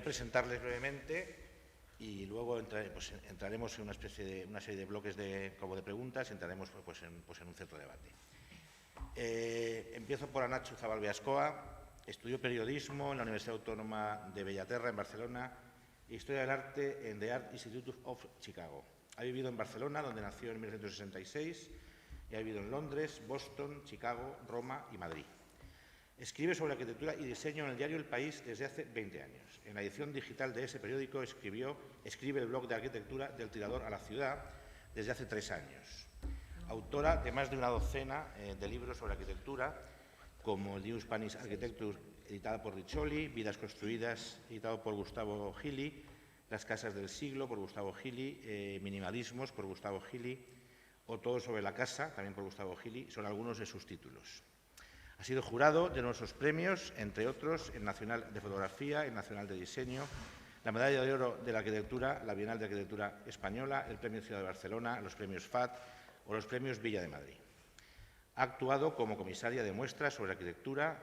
presentarles brevemente y luego entraremos en una serie de bloques como de preguntas y entraremos en un centro de debate. Empiezo por Nacho Zabal Beascoa. Estudió periodismo en la Universidad Autónoma de Bellaterra, en Barcelona, e Historia del Arte en The Art Institute of Chicago. Ha vivido en Barcelona, donde nació en 1966, y ha vivido en Londres, Boston, Chicago, Roma y Madrid. Escribe sobre arquitectura y diseño en el diario El País desde hace 20 años. En la edición digital de ese periódico escribe el blog de arquitectura Del Tirador a la Ciudad desde hace 3 años. Autora de más de una docena de libros sobre arquitectura, como el New Spanish Architecture, editada por Riccioli, Vidas construidas, editado por Gustavo Gili, Las casas del siglo, por Gustavo Gili, Minimalismos, por Gustavo Gili, o Todo sobre la casa, también por Gustavo Gili, son algunos de sus títulos. Ha sido jurado de numerosos premios, entre otros el Nacional de Fotografía, el Nacional de Diseño, la Medalla de Oro de la Arquitectura, la Bienal de Arquitectura Española, el Premio Ciudad de Barcelona, los Premios FAT o los Premios Villa de Madrid. Ha actuado como comisaria de muestras sobre arquitectura,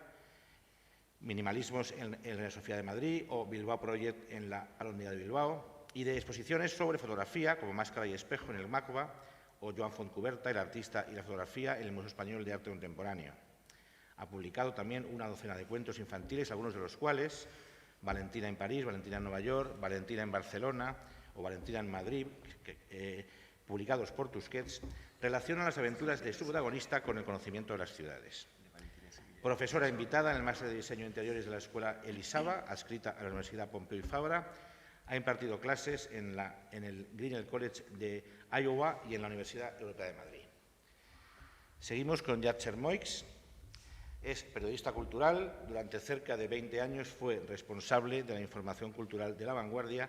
Minimalismos en la Sofía de Madrid o Bilbao Project en la Alhóndiga de Bilbao, y de exposiciones sobre fotografía, como Máscara y Espejo en el MACBA o Joan Fontcuberta, el artista y la fotografía en el Museo Español de Arte Contemporáneo. Ha publicado también una docena de cuentos infantiles, algunos de los cuales Valentina en París, Valentina en Nueva York, Valentina en Barcelona o Valentina en Madrid, publicados por Tusquets, relacionan las aventuras de su protagonista con el conocimiento de las ciudades. Profesora invitada en el Máster de Diseño de Interiores de la Escuela Elisava, adscrita a la Universidad Pompeu Fabra, ha impartido clases en el Grinnell College de Iowa y en la Universidad Europea de Madrid. Seguimos con Jacques Moix. Es periodista cultural. Durante cerca de 20 años fue responsable de la información cultural de La Vanguardia,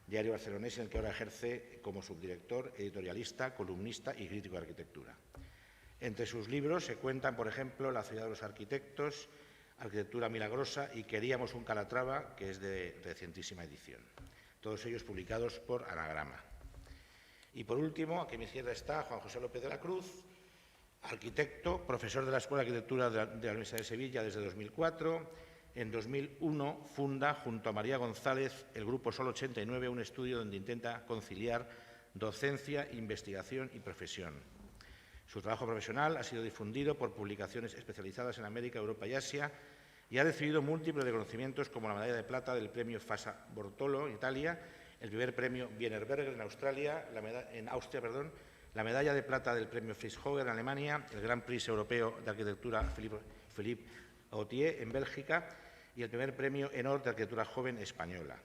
diario barcelonés en el que ahora ejerce como subdirector, editorialista, columnista y crítico de arquitectura. Entre sus libros se cuentan, por ejemplo, La ciudad de los arquitectos, Arquitectura milagrosa y Queríamos un Calatrava, que es de recientísima edición. Todos ellos publicados por Anagrama. Y por último, aquí a mi izquierda está Juan José López de la Cruz, arquitecto, profesor de la Escuela de Arquitectura de la Universidad de Sevilla desde 2004. En 2001 funda, junto a María González, el Grupo Sol 89, un estudio donde intenta conciliar docencia, investigación y profesión. Su trabajo profesional ha sido difundido por publicaciones especializadas en América, Europa y Asia y ha recibido múltiples reconocimientos como la medalla de plata del premio Fassa Bortolo en Italia, el primer premio Wienerberger en Austria, la medalla de plata del premio Fritz Hoger en Alemania, el Gran Prix Europeo de Arquitectura Philippe Gautier en Bélgica y el primer premio Enor de Arquitectura Joven Española.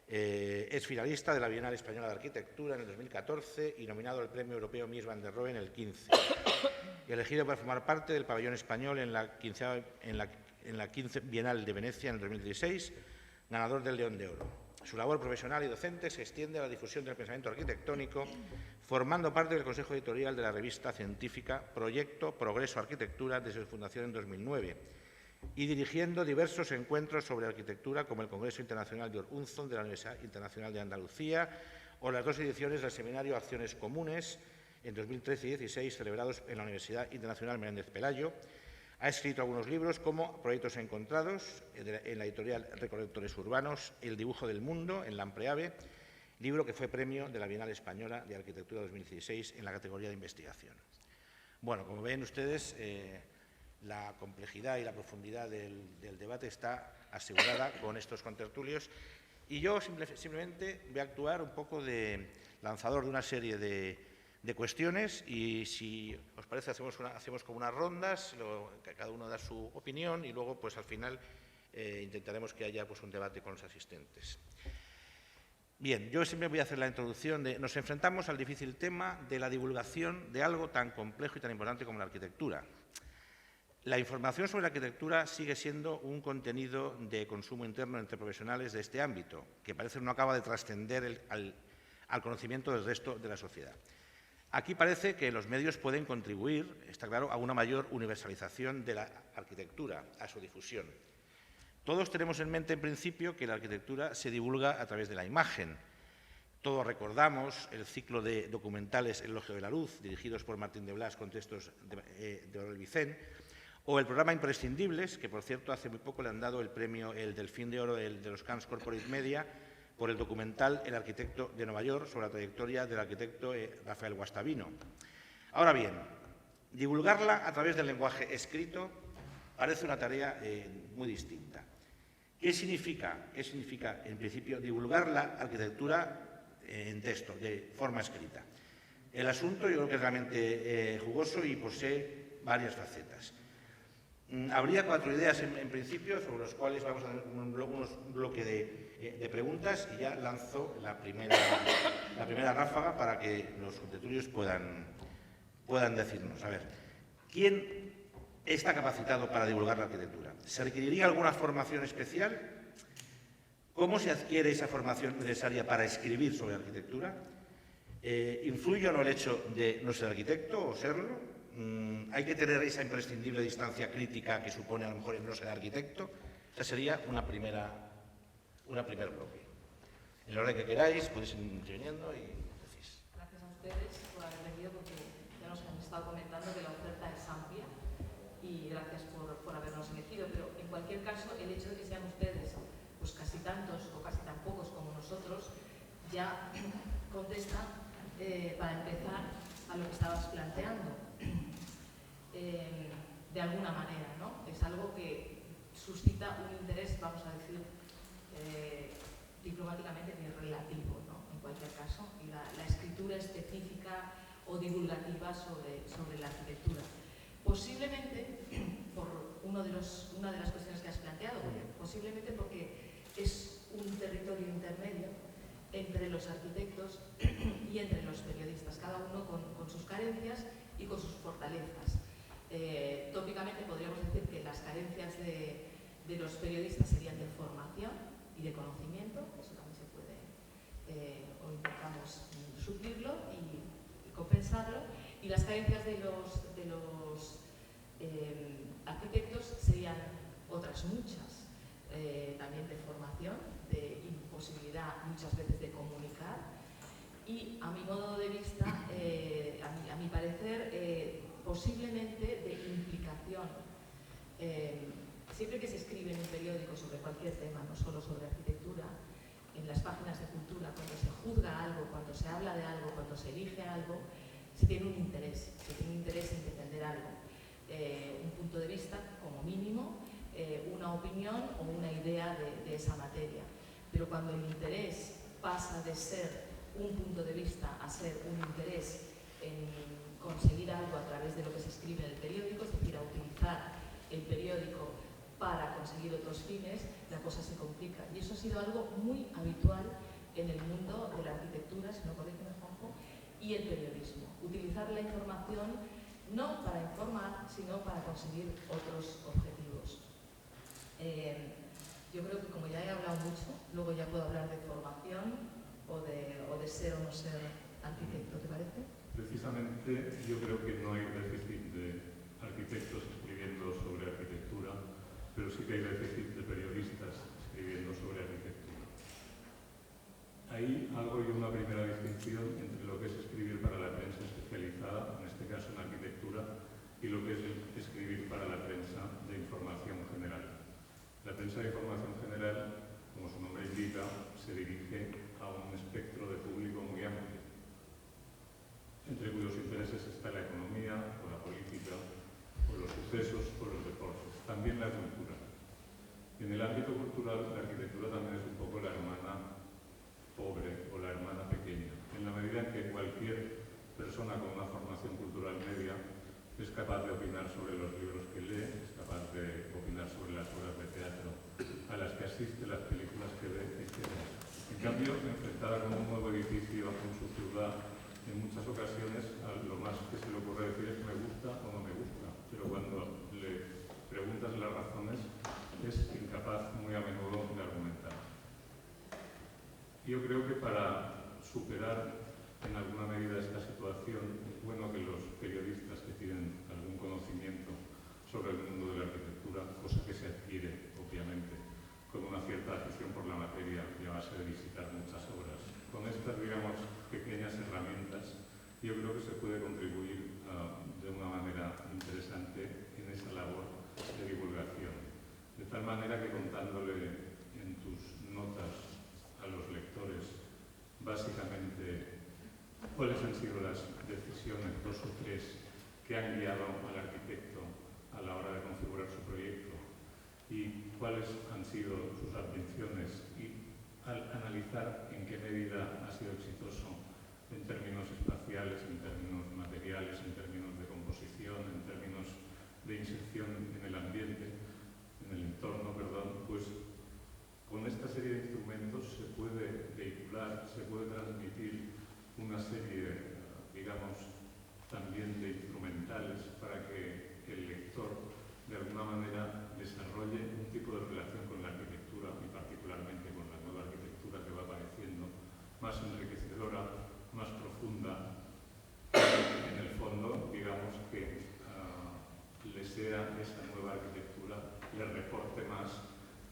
Es finalista de la Bienal Española de Arquitectura en el 2014 y nominado al Premio Europeo Mies van der Rohe en el 15. Y elegido para formar parte del pabellón español en la 15 Bienal de Venecia en el 2016, ganador del León de Oro. Su labor profesional y docente se extiende a la difusión del pensamiento arquitectónico, formando parte del consejo editorial de la revista científica Proyecto Progreso Arquitectura desde su fundación en 2009 y dirigiendo diversos encuentros sobre arquitectura, como el Congreso Internacional de Urzon de la Universidad Internacional de Andalucía o las 2 ediciones del Seminario Acciones Comunes en 2013 y 2016, celebrados en la Universidad Internacional Menéndez Pelayo. Ha escrito algunos libros como Proyectos encontrados, en la editorial Recolectores Urbanos, El dibujo del mundo, en la Ampreave, libro que fue premio de la Bienal Española de Arquitectura 2016 en la categoría de investigación. Bueno, como ven ustedes, la complejidad y la profundidad del debate está asegurada con estos contertulios y yo simplemente voy a actuar un poco de lanzador de una serie de cuestiones y, si os parece, hacemos como unas rondas, que cada uno da su opinión y luego, pues al final, intentaremos que haya un debate con los asistentes. Bien, yo siempre voy a hacer la introducción de... Nos enfrentamos al difícil tema de la divulgación de algo tan complejo y tan importante como la arquitectura. La información sobre la arquitectura sigue siendo un contenido de consumo interno entre profesionales de este ámbito, que parece no acaba de trascender al conocimiento del resto de la sociedad. Aquí parece que los medios pueden contribuir, está claro, a una mayor universalización de la arquitectura, a su difusión. Todos tenemos en mente, en principio, que la arquitectura se divulga a través de la imagen. Todos recordamos el ciclo de documentales El elogio de la luz, dirigidos por Martín de Blas con textos de Manuel Vicent, O el programa Imprescindibles, que por cierto hace muy poco le han dado el premio, el Delfín de Oro de los Cannes Corporate Media, por el documental El arquitecto de Nueva York, sobre la trayectoria del arquitecto Rafael Guastavino. Ahora bien, divulgarla a través del lenguaje escrito parece una tarea muy distinta. ¿Qué significa, en principio, divulgar la arquitectura en texto, de forma escrita? El asunto yo creo que es realmente jugoso y posee varias facetas. Habría 4 ideas en principio, sobre las cuales vamos a hacer un bloque de preguntas, y ya lanzo la primera ráfaga para que los contertulios puedan decirnos. A ver, ¿quién está capacitado para divulgar la arquitectura? ¿Se requeriría alguna formación especial? ¿Cómo se adquiere esa formación necesaria para escribir sobre arquitectura? ¿Influye o no el hecho de no ser arquitecto o serlo? ¿Hay que tener esa imprescindible distancia crítica que supone a lo mejor el no ser arquitecto? Esa sería un primer bloque. En el orden que queráis, podéis ir interviniendo y decís. Gracias a ustedes por haber venido, porque ya nos han estado comentando que la oferta es amplia, y gracias por habernos elegido. Pero en cualquier caso, el hecho de que sean ustedes pues casi tantos o casi tan pocos como nosotros ya contesta, para empezar, a lo que estabas planteando. De alguna manera, ¿no? Es algo que suscita un interés, vamos a decir, diplomáticamente relativo, ¿no? En cualquier caso, y la escritura específica o divulgativa sobre la arquitectura. Posiblemente, por una de las cuestiones que has planteado, posiblemente porque es un territorio intermedio entre los arquitectos y entre los periodistas, cada uno con sus carencias y con sus fortalezas. Tópicamente podríamos decir que las carencias de los periodistas serían de formación y de conocimiento, eso también se puede, o intentamos suplirlo y compensarlo, y las carencias de los arquitectos serían otras muchas, también de formación, de imposibilidad muchas veces de comunicar, y a mi modo de vista, a mi parecer, posiblemente de implicación. Siempre que se escribe en un periódico sobre cualquier tema, no solo sobre arquitectura, en las páginas de cultura, cuando se juzga algo, cuando se habla de algo, cuando se elige algo, se tiene un interés en defender algo, un punto de vista como mínimo, una opinión o una idea de esa materia. Pero cuando el interés pasa de ser un punto de vista a ser un interés en conseguir algo a través de lo que se escribe en el periódico, es decir, a utilizar el periódico para conseguir otros fines, la cosa se complica. Y eso ha sido algo muy habitual en el mundo de la arquitectura, si no corrigen, Juanjo, y el periodismo. Utilizar la información no para informar, sino para conseguir otros objetivos. Yo creo que, como ya he hablado mucho, luego ya puedo hablar de formación o de ser o no ser arquitecto, ¿te parece? Precisamente yo creo que no hay déficit de arquitectos escribiendo sobre arquitectura, pero sí que hay déficit de periodistas escribiendo sobre arquitectura. Hay algo y una primera distinción entre lo que es escribir para la prensa especializada, en este caso en arquitectura, y lo que es escribir para la prensa de información general. La prensa de información general, como su nombre indica, se dirige a un espectro de público muy amplio, entre cuyos intereses está la economía, o la política, o los sucesos, o los deportes, también la cultura. En el ámbito cultural, la arquitectura también es un poco la hermana pobre o la hermana pequeña, en la medida en que cualquier persona con una formación cultural media es capaz de opinar sobre los libros que lee, es capaz de opinar sobre las obras de teatro a las que asiste, las películas que ve, etc. En cambio, enfrentada con un nuevo edificio en su ciudad, en muchas ocasiones lo más que se le ocurre decir es me gusta o no me gusta, pero cuando le preguntas las razones es incapaz muy a menudo de argumentar. Yo creo que para superar en alguna medida esta situación es bueno que los periodistas que tienen algún conocimiento sobre el mundo de la arquitectura, cosa que se adquiere obviamente con una cierta afición por la materia y a base de visitar muchas obras, con estas, digamos, pequeñas herramientas, yo creo que se puede contribuir de una manera interesante en esa labor de divulgación, de tal manera que contándole en tus notas a los lectores básicamente cuáles han sido las decisiones, 2 o 3, que han guiado al arquitecto a la hora de configurar su proyecto y cuáles han sido sus atenciones, y al analizar en qué medida ha sido exitoso en términos espaciales, en términos materiales, en términos de composición, en términos de inserción en el ambiente, en el entorno, perdón, pues con esta serie de instrumentos se puede vehicular, se puede transmitir una serie, digamos, también de instrumentales para que el lector de alguna manera desarrolle un tipo de relación con la arquitectura y particularmente con la nueva arquitectura que va apareciendo, más enriquecedora, más profunda, en el fondo, digamos, que le sea esa nueva arquitectura, le reporte más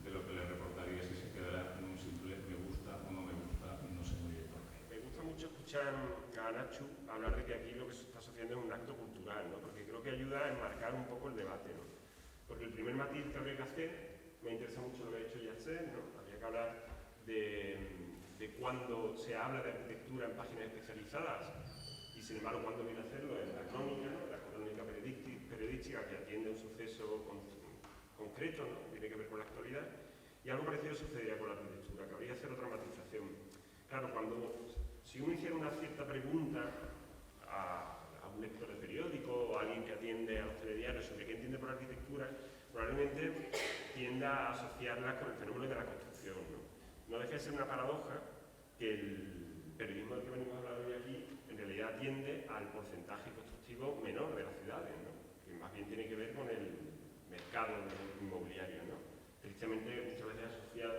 de lo que le reportaría si se quedara en un simple me gusta o no me gusta y no sé muy bien por qué. Me gusta mucho escuchar a Nacho hablar de que aquí lo que se está asociando es un acto cultural, ¿no? Porque creo que ayuda a enmarcar un poco el debate, ¿no? Porque el primer matiz que habría que hacer, me interesa mucho lo que ha dicho Yasser, ¿no? Habría que hablar de cuando se habla de arquitectura en páginas especializadas y sin embargo cuando viene a hacerlo en la crónica, ¿no? La crónica periodística que atiende un suceso concreto, ¿no? Tiene que ver con la actualidad, y algo parecido sucedería con la arquitectura, que habría que hacer otra matización. Claro, si uno hiciera una cierta pregunta a un lector de periódico o a alguien que atiende a los telediarios sobre qué entiende por arquitectura, probablemente tienda a asociarla con el fenómeno de la construcción, ¿no? No deja de ser una paradoja que el periodismo del que venimos a hablar hoy aquí en realidad tiende al porcentaje constructivo menor de las ciudades, ¿no? Que más bien tiene que ver con el mercado inmobiliario, ¿no? Tristemente muchas veces asociado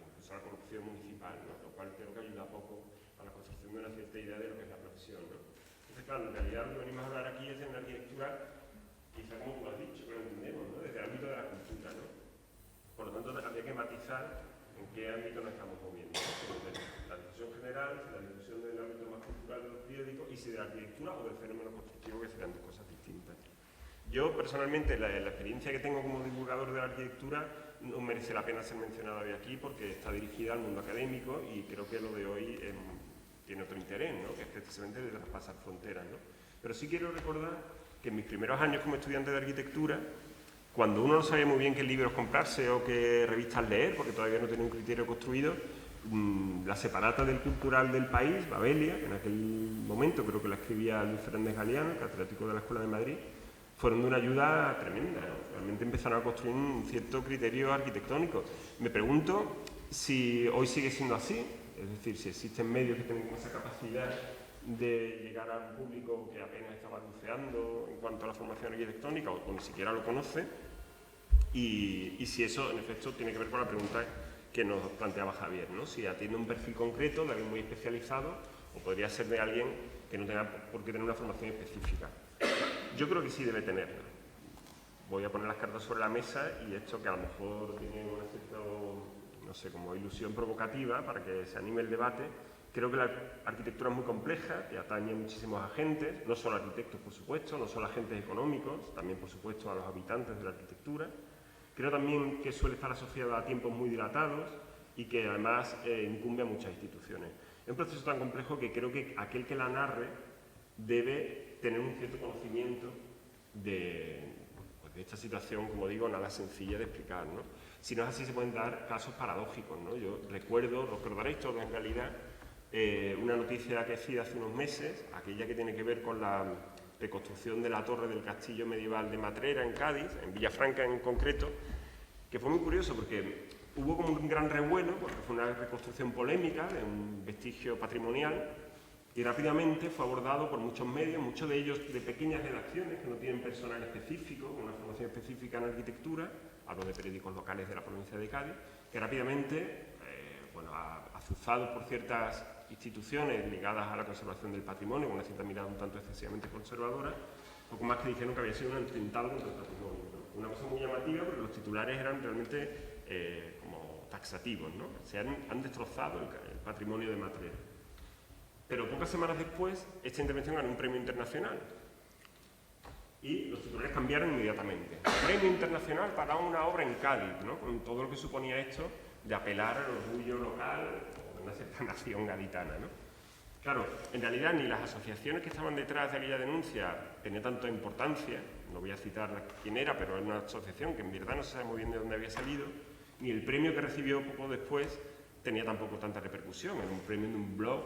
incluso a la corrupción municipal, ¿no? Lo cual creo que ayuda poco a la construcción de una cierta idea de lo que es la profesión, ¿no? Entonces, claro, en realidad lo que venimos a hablar aquí es de una arquitectura, quizá como tú has dicho, que lo entendemos, ¿no? Desde el ámbito de la cultura, ¿no? Por lo tanto, habría que matizar en qué ámbito nos estamos moviendo, ¿no? La discusión general, la discusión del ámbito más cultural de los periódicos y si de la arquitectura o del fenómeno constructivo, que serían dos cosas distintas. Yo, personalmente, la experiencia que tengo como divulgador de la arquitectura no merece la pena ser mencionada hoy aquí porque está dirigida al mundo académico y creo que lo de hoy tiene otro interés, ¿no? Que es precisamente de traspasar fronteras, ¿no? Pero sí quiero recordar que en mis primeros años como estudiante de arquitectura, cuando uno no sabía muy bien qué libros comprarse o qué revistas leer, porque todavía no tenía un criterio construido, la separata del cultural del país, Babelia, que en aquel momento creo que la escribía Luis Fernández Galeano, catedrático de la Escuela de Madrid, fueron de una ayuda tremenda, ¿no? Realmente empezaron a construir un cierto criterio arquitectónico. Me pregunto si hoy sigue siendo así, es decir, si existen medios que tengan esa capacidad de llegar a un público que apenas está balbuceando en cuanto a la formación arquitectónica o ni siquiera lo conoce, y si eso en efecto tiene que ver con la pregunta que nos planteaba Javier, ¿no? Si atiende un perfil concreto de alguien muy especializado o podría ser de alguien que no tenga por qué tener una formación específica. Yo creo que sí debe tenerla. Voy a poner las cartas sobre la mesa y esto que a lo mejor tiene una cierta, no sé, como ilusión provocativa para que se anime el debate. Creo que la arquitectura es muy compleja, que atañe a muchísimos agentes, no solo arquitectos, por supuesto, no solo agentes económicos, también, por supuesto, a los habitantes de la arquitectura. Creo también que suele estar asociada a tiempos muy dilatados y que además incumbe a muchas instituciones. Es un proceso tan complejo que creo que aquel que la narre debe tener un cierto conocimiento de esta situación, como digo, nada sencilla de explicar, ¿no? Si no es así, se pueden dar casos paradójicos, ¿no? Yo recordaréis todos en realidad, una noticia aquecida hace unos meses, aquella que tiene que ver con la reconstrucción de la torre del castillo medieval de Matrera en Cádiz, en Villafranca en concreto, que fue muy curioso porque hubo como un gran revuelo, porque fue una reconstrucción polémica de un vestigio patrimonial, y rápidamente fue abordado por muchos medios, muchos de ellos de pequeñas redacciones que no tienen personal específico, una formación específica en arquitectura, hablo de periódicos locales de la provincia de Cádiz, que rápidamente, azuzados por ciertas instituciones ligadas a la conservación del patrimonio, con una cierta mirada un tanto excesivamente conservadora, poco más que dijeron que había sido un atentado contra el patrimonio, ¿no? Una cosa muy llamativa porque los titulares eran realmente como taxativos, ¿no? Se han destrozado el patrimonio de Matrera. Pero pocas semanas después, esta intervención ganó un premio internacional. Y los titulares cambiaron inmediatamente. Premio internacional para una obra en Cádiz, ¿no? Con todo lo que suponía esto de apelar al orgullo local o de una cierta nación gaditana, ¿no? Claro, en realidad ni las asociaciones que estaban detrás de aquella denuncia tenían tanta importancia, no voy a citar quién era, pero era una asociación que en verdad no se sabe muy bien de dónde había salido, ni el premio que recibió poco después tenía tampoco tanta repercusión. Era un premio de un blog,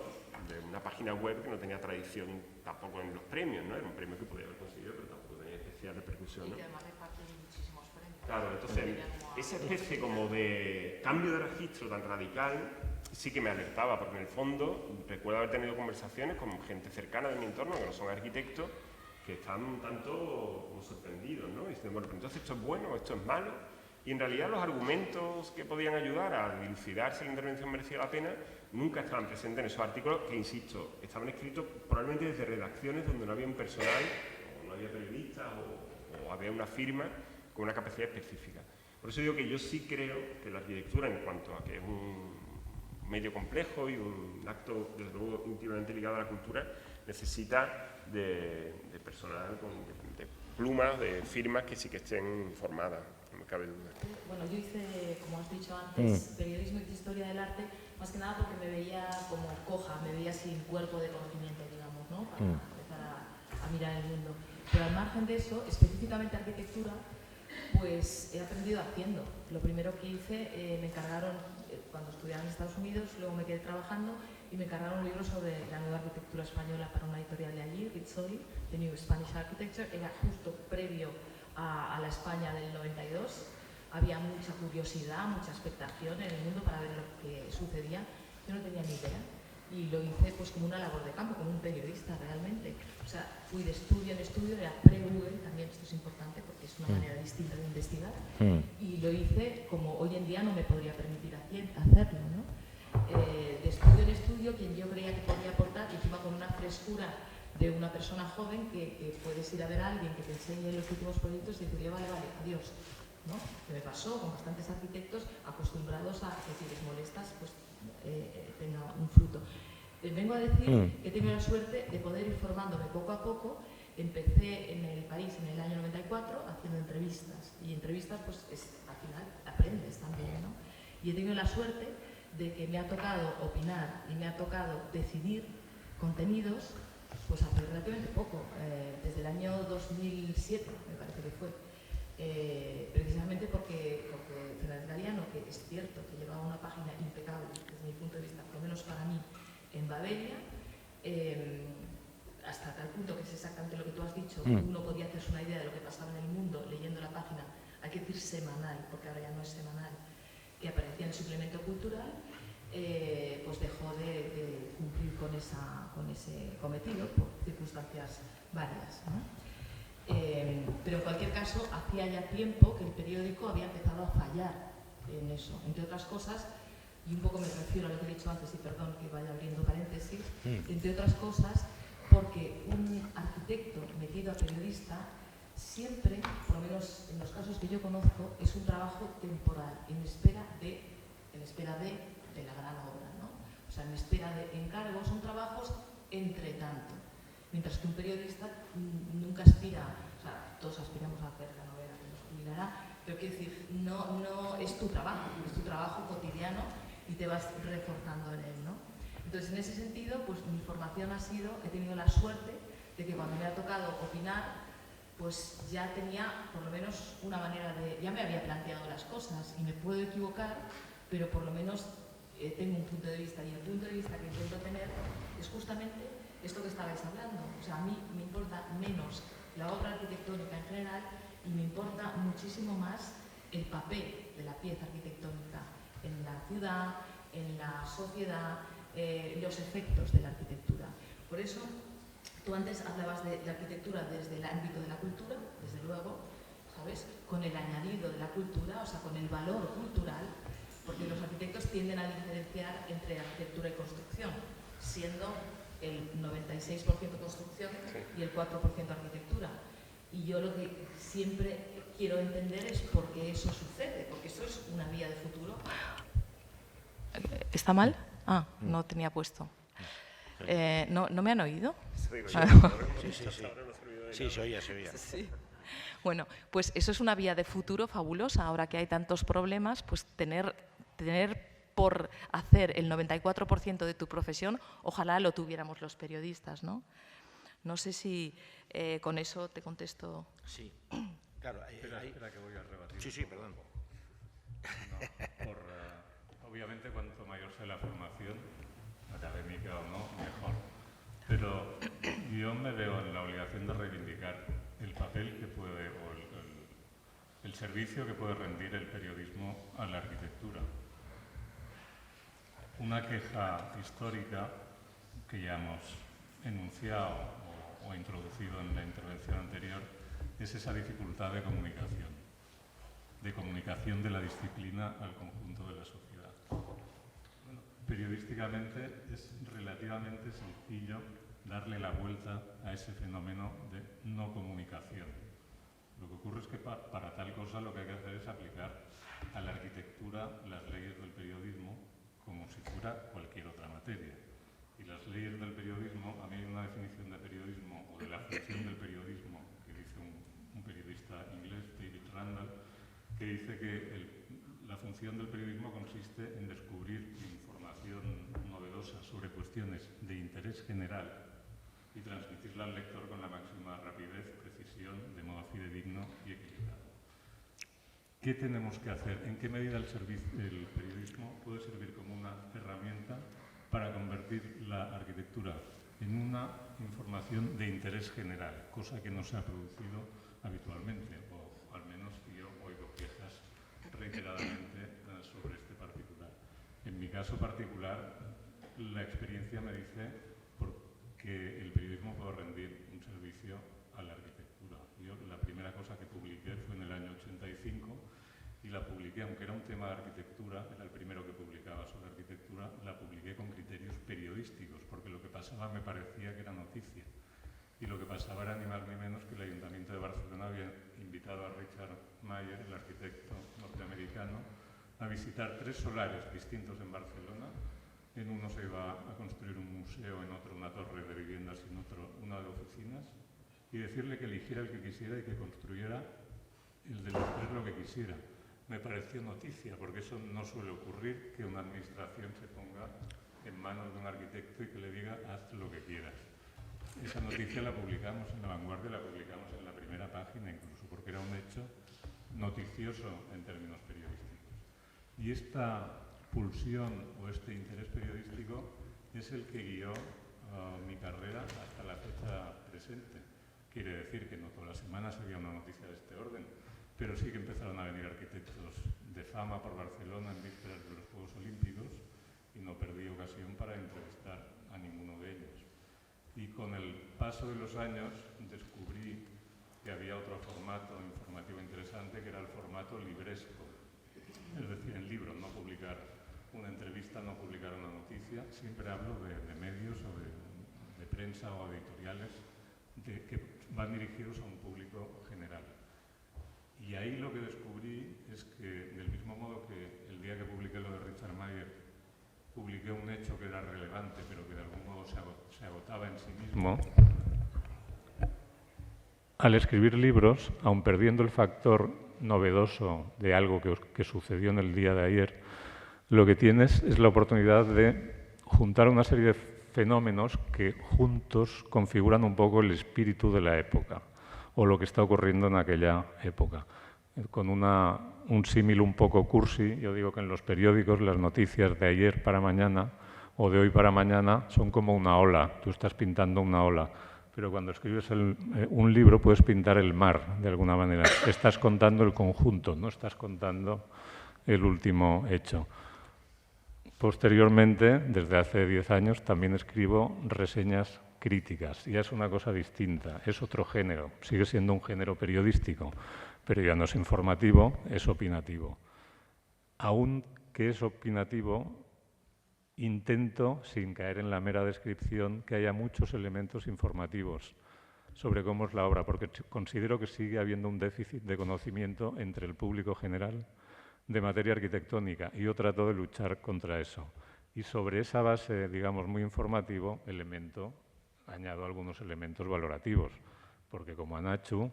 de una página web que no tenía tradición tampoco en los premios, ¿no? Era un premio que podía haber conseguido, pero tampoco tenía especial repercusión, ¿no? Y que además reparten muchísimos premios. Claro, entonces, esa especie como de cambio de registro tan radical sí que me alertaba, porque en el fondo recuerdo haber tenido conversaciones con gente cercana de mi entorno, que no son arquitectos, que están un tanto como sorprendidos, ¿no? Y dicen, bueno, pero entonces esto es bueno, esto es malo. Y en realidad los argumentos que podían ayudar a dilucidar si la intervención merecía la pena nunca estaban presentes en esos artículos que, insisto, estaban escritos probablemente desde redacciones donde no había un personal, o no había periodistas, o había una firma con una capacidad específica. Por eso digo que yo sí creo que la arquitectura, en cuanto a que es un medio complejo y un acto, desde luego, íntimamente ligado a la cultura, necesita de personal, de plumas, de firmas que sí que estén formadas, no me cabe duda. Bueno, yo hice, como has dicho antes, periodismo y historia del arte, más que nada porque me veía como coja, me veía sin cuerpo de conocimiento, digamos, ¿no? Para empezar a mirar el mundo. Pero al margen de eso, específicamente arquitectura, pues he aprendido haciendo. Lo primero que hice, me encargaron, cuando estudiaba en Estados Unidos, luego me quedé trabajando y me encargaron un libro sobre la nueva arquitectura española para una editorial de allí, Rizzoli, The New Spanish Architecture. Era justo previo a la España del 92. Había mucha curiosidad, mucha expectación en el mundo para ver lo que sucedía. Yo no tenía ni idea y lo hice pues como una labor de campo, como un periodista realmente. O sea, fui de estudio en estudio, era pre-Google, también esto es importante porque es una manera distinta de investigar, y lo hice como hoy en día no me podría permitir hacerlo, ¿no? De estudio en estudio, quien yo creía que podía aportar, y encima con una frescura de una persona joven que puedes ir a ver a alguien que te enseñe los últimos proyectos y decirle, vale, adiós, ¿no? Que me pasó con bastantes arquitectos acostumbrados a que si les molestas, pues tenga un fruto. Vengo a decir que he tenido la suerte de poder ir formándome poco a poco. Empecé en el país en el año 94 haciendo entrevistas, y entrevistas pues al final aprendes también, ¿no? Y he tenido la suerte de que me ha tocado opinar y me ha tocado decidir contenidos pues hace relativamente poco, desde el año 2007 me parece que fue, precisamente porque Fernández Galiano, que es cierto que llevaba una página impecable desde mi punto de vista, por lo menos para mí, en Babelia, hasta tal punto que es exactamente lo que tú has dicho, uno podía hacerse una idea de lo que pasaba en el mundo leyendo la página, hay que decir semanal, porque ahora ya no es semanal, que aparecía en el suplemento cultural, pues dejó de cumplir con ese cometido por circunstancias varias, ¿no? Pero en cualquier caso, hacía ya tiempo que el periódico había empezado a fallar en eso, entre otras cosas, y un poco me refiero a lo que he dicho antes, y perdón que vaya abriendo paréntesis, entre otras cosas, porque un arquitecto metido a periodista siempre, por lo menos en los casos que yo conozco, es un trabajo temporal, en espera de la gran obra, ¿no? O sea, en espera de encargos, son trabajos entre tanto. Mientras que un periodista nunca aspira, o sea, todos aspiramos a hacer la novela que nos jubilará, pero quiero decir, no es tu trabajo cotidiano y te vas reforzando en él, ¿no? Entonces, en ese sentido, pues mi formación ha sido, he tenido la suerte de que cuando me ha tocado opinar, pues ya tenía por lo menos una manera de, ya me había planteado las cosas y me puedo equivocar, pero por lo menos tengo un punto de vista, y el punto de vista que intento tener es justamente esto que estabais hablando. O sea, a mí me importa menos la obra arquitectónica en general y me importa muchísimo más el papel de la pieza arquitectónica en la ciudad, en la sociedad, los efectos de la arquitectura. Por eso, tú antes hablabas de la arquitectura desde el ámbito de la cultura, desde luego, ¿sabes? Con el añadido de la cultura, o sea, con el valor cultural, porque los arquitectos tienden a diferenciar entre arquitectura y construcción, siendo el 96% construcción y el 4% arquitectura. Y yo lo que siempre quiero entender es por qué eso sucede, porque eso es una vía de futuro. ¿Está mal? Ah, no tenía puesto. ¿No me han oído? escucha, digo yo. Sí, se oía. Sí. Bueno, pues eso es una vía de futuro fabulosa. Ahora que hay tantos problemas, pues tener por hacer el 94% de tu profesión, ojalá lo tuviéramos los periodistas, ¿no? No sé si con eso te contesto. Sí, claro. Espera que voy a rebatir. Sí, perdón. No, obviamente, cuanto mayor sea la formación, académica o no, mejor. Pero yo me veo en la obligación de reivindicar el papel que puede, o el servicio que puede rendir el periodismo a la arquitectura. Una queja histórica que ya hemos enunciado o introducido en la intervención anterior es esa dificultad de comunicación de la disciplina al conjunto de la sociedad. Bueno, periodísticamente es relativamente sencillo darle la vuelta a ese fenómeno de no comunicación. Lo que ocurre es que para tal cosa lo que hay que hacer es aplicar a la arquitectura las leyes del periodismo como si fuera cualquier otra materia. Y las leyes del periodismo, a mí hay una definición de periodismo o de la función del periodismo que dice un periodista inglés, David Randall, que dice que la función del periodismo consiste en descubrir información novedosa sobre cuestiones de interés general y transmitirla al lector con la máxima rapidez, precisión, de modo fidedigno y equilibrado. ¿Qué tenemos que hacer? ¿En qué medida el periodismo puede servir como una herramienta para convertir la arquitectura en una información de interés general, cosa que no se ha producido habitualmente, o al menos yo oigo quejas reiteradamente sobre este particular? En mi caso particular, la experiencia me dice que el periodismo puede rendir un servicio a la arquitectura. Yo la primera cosa que publiqué fue en el año 85 y la publiqué, aunque era un tema de arquitectura, era el primero que publicaba sobre arquitectura, la publiqué con criterios periodísticos, porque lo que pasaba me parecía que era noticia. Y lo que pasaba era ni más ni menos que el Ayuntamiento de Barcelona había invitado a Richard Mayer, el arquitecto norteamericano, a visitar 3 solares distintos en Barcelona. En uno se iba a construir un museo, en otro una torre de viviendas y en otro una de oficinas, y decirle que eligiera el que quisiera y que construyera el de los 3 lo que quisiera. Me pareció noticia, porque eso no suele ocurrir, que una administración se ponga en manos de un arquitecto y que le diga haz lo que quieras. Esa noticia la publicamos en La Vanguardia, la publicamos en la primera página incluso, porque era un hecho noticioso en términos periodísticos. Y esta pulsión o este interés periodístico es el que guió mi carrera hasta la fecha presente. Quiere decir que no todas las semanas había una noticia de este orden, pero sí que empezaron a venir arquitectos de fama por Barcelona en vísperas de los Juegos Olímpicos y no perdí ocasión para entrevistar a ninguno de ellos. Y con el paso de los años descubrí que había otro formato informativo interesante, que era el formato libresco, es decir, en libros, no publicar una entrevista, no publicar una noticia. Siempre hablo de medios o de prensa o editoriales que van dirigidos a un público general. Y ahí lo que descubrí es que, del mismo modo que el día que publiqué lo de Richard Mayer, publiqué un hecho que era relevante, pero que de algún modo se agotaba en sí mismo, al escribir libros, aun perdiendo el factor novedoso de algo que sucedió en el día de ayer, lo que tienes es la oportunidad de juntar una serie de fenómenos que juntos configuran un poco el espíritu de la época o lo que está ocurriendo en aquella época. Con un símil un poco cursi, yo digo que en los periódicos las noticias de ayer para mañana o de hoy para mañana son como una ola, tú estás pintando una ola, pero cuando escribes un libro puedes pintar el mar de alguna manera, estás contando el conjunto, no estás contando el último hecho. Posteriormente, desde hace 10 años, también escribo reseñas críticas. Ya es una cosa distinta, es otro género. Sigue siendo un género periodístico, pero ya no es informativo, es opinativo. Aún que es opinativo, intento, sin caer en la mera descripción, que haya muchos elementos informativos sobre cómo es la obra, porque considero que sigue habiendo un déficit de conocimiento entre el público general de materia arquitectónica, y yo trato de luchar contra eso. Y sobre esa base, digamos, muy informativo, elemento añado algunos elementos valorativos, porque como Anachu,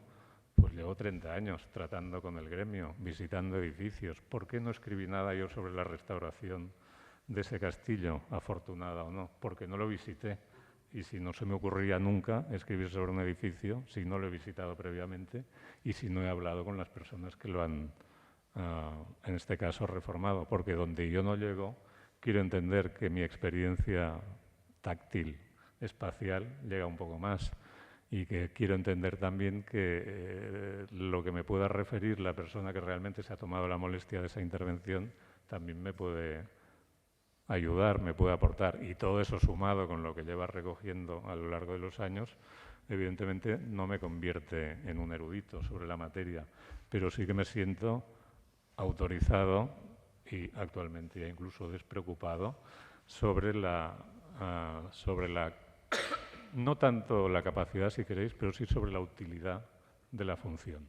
pues llevo 30 años tratando con el gremio, visitando edificios. ¿Por qué no escribí nada yo sobre la restauración de ese castillo, afortunada o no? Porque no lo visité. Y si no se me ocurría nunca escribir sobre un edificio, si no lo he visitado previamente y si no he hablado con las personas que lo han, en este caso, reformado. Porque donde yo no llego, quiero entender que mi experiencia táctil, espacial, llega un poco más. Y que quiero entender también que lo que me pueda referir la persona que realmente se ha tomado la molestia de esa intervención también me puede ayudar, me puede aportar. Y todo eso sumado con lo que llevas recogiendo a lo largo de los años, evidentemente no me convierte en un erudito sobre la materia, pero sí que me siento autorizado y actualmente ya incluso despreocupado sobre la no tanto la capacidad, si queréis, pero sí sobre la utilidad de la función.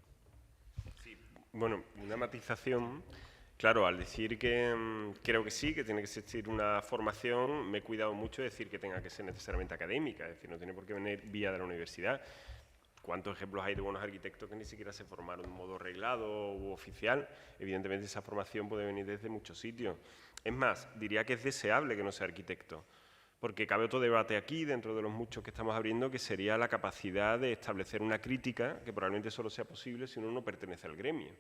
Sí, bueno, una matización. Claro, al decir que creo que sí, que tiene que existir una formación, me he cuidado mucho de decir que tenga que ser necesariamente académica, es decir, no tiene por qué venir vía de la universidad. ¿Cuántos ejemplos hay de buenos arquitectos que ni siquiera se formaron de modo reglado u oficial? Evidentemente esa formación puede venir desde muchos sitios. Es más, diría que es deseable que no sea arquitecto, porque cabe otro debate aquí, dentro de los muchos que estamos abriendo, que sería la capacidad de establecer una crítica, que probablemente solo sea posible si uno no pertenece al gremio.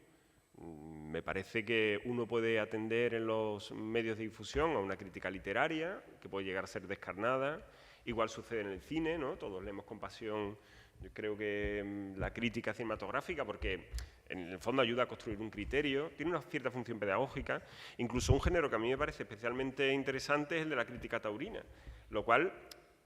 Me parece que uno puede atender en los medios de difusión a una crítica literaria, que puede llegar a ser descarnada. Igual sucede en el cine, ¿no? Todos leemos con pasión, yo creo que la crítica cinematográfica, porque en el fondo ayuda a construir un criterio, tiene una cierta función pedagógica. Incluso un género que a mí me parece especialmente interesante es el de la crítica taurina, lo cual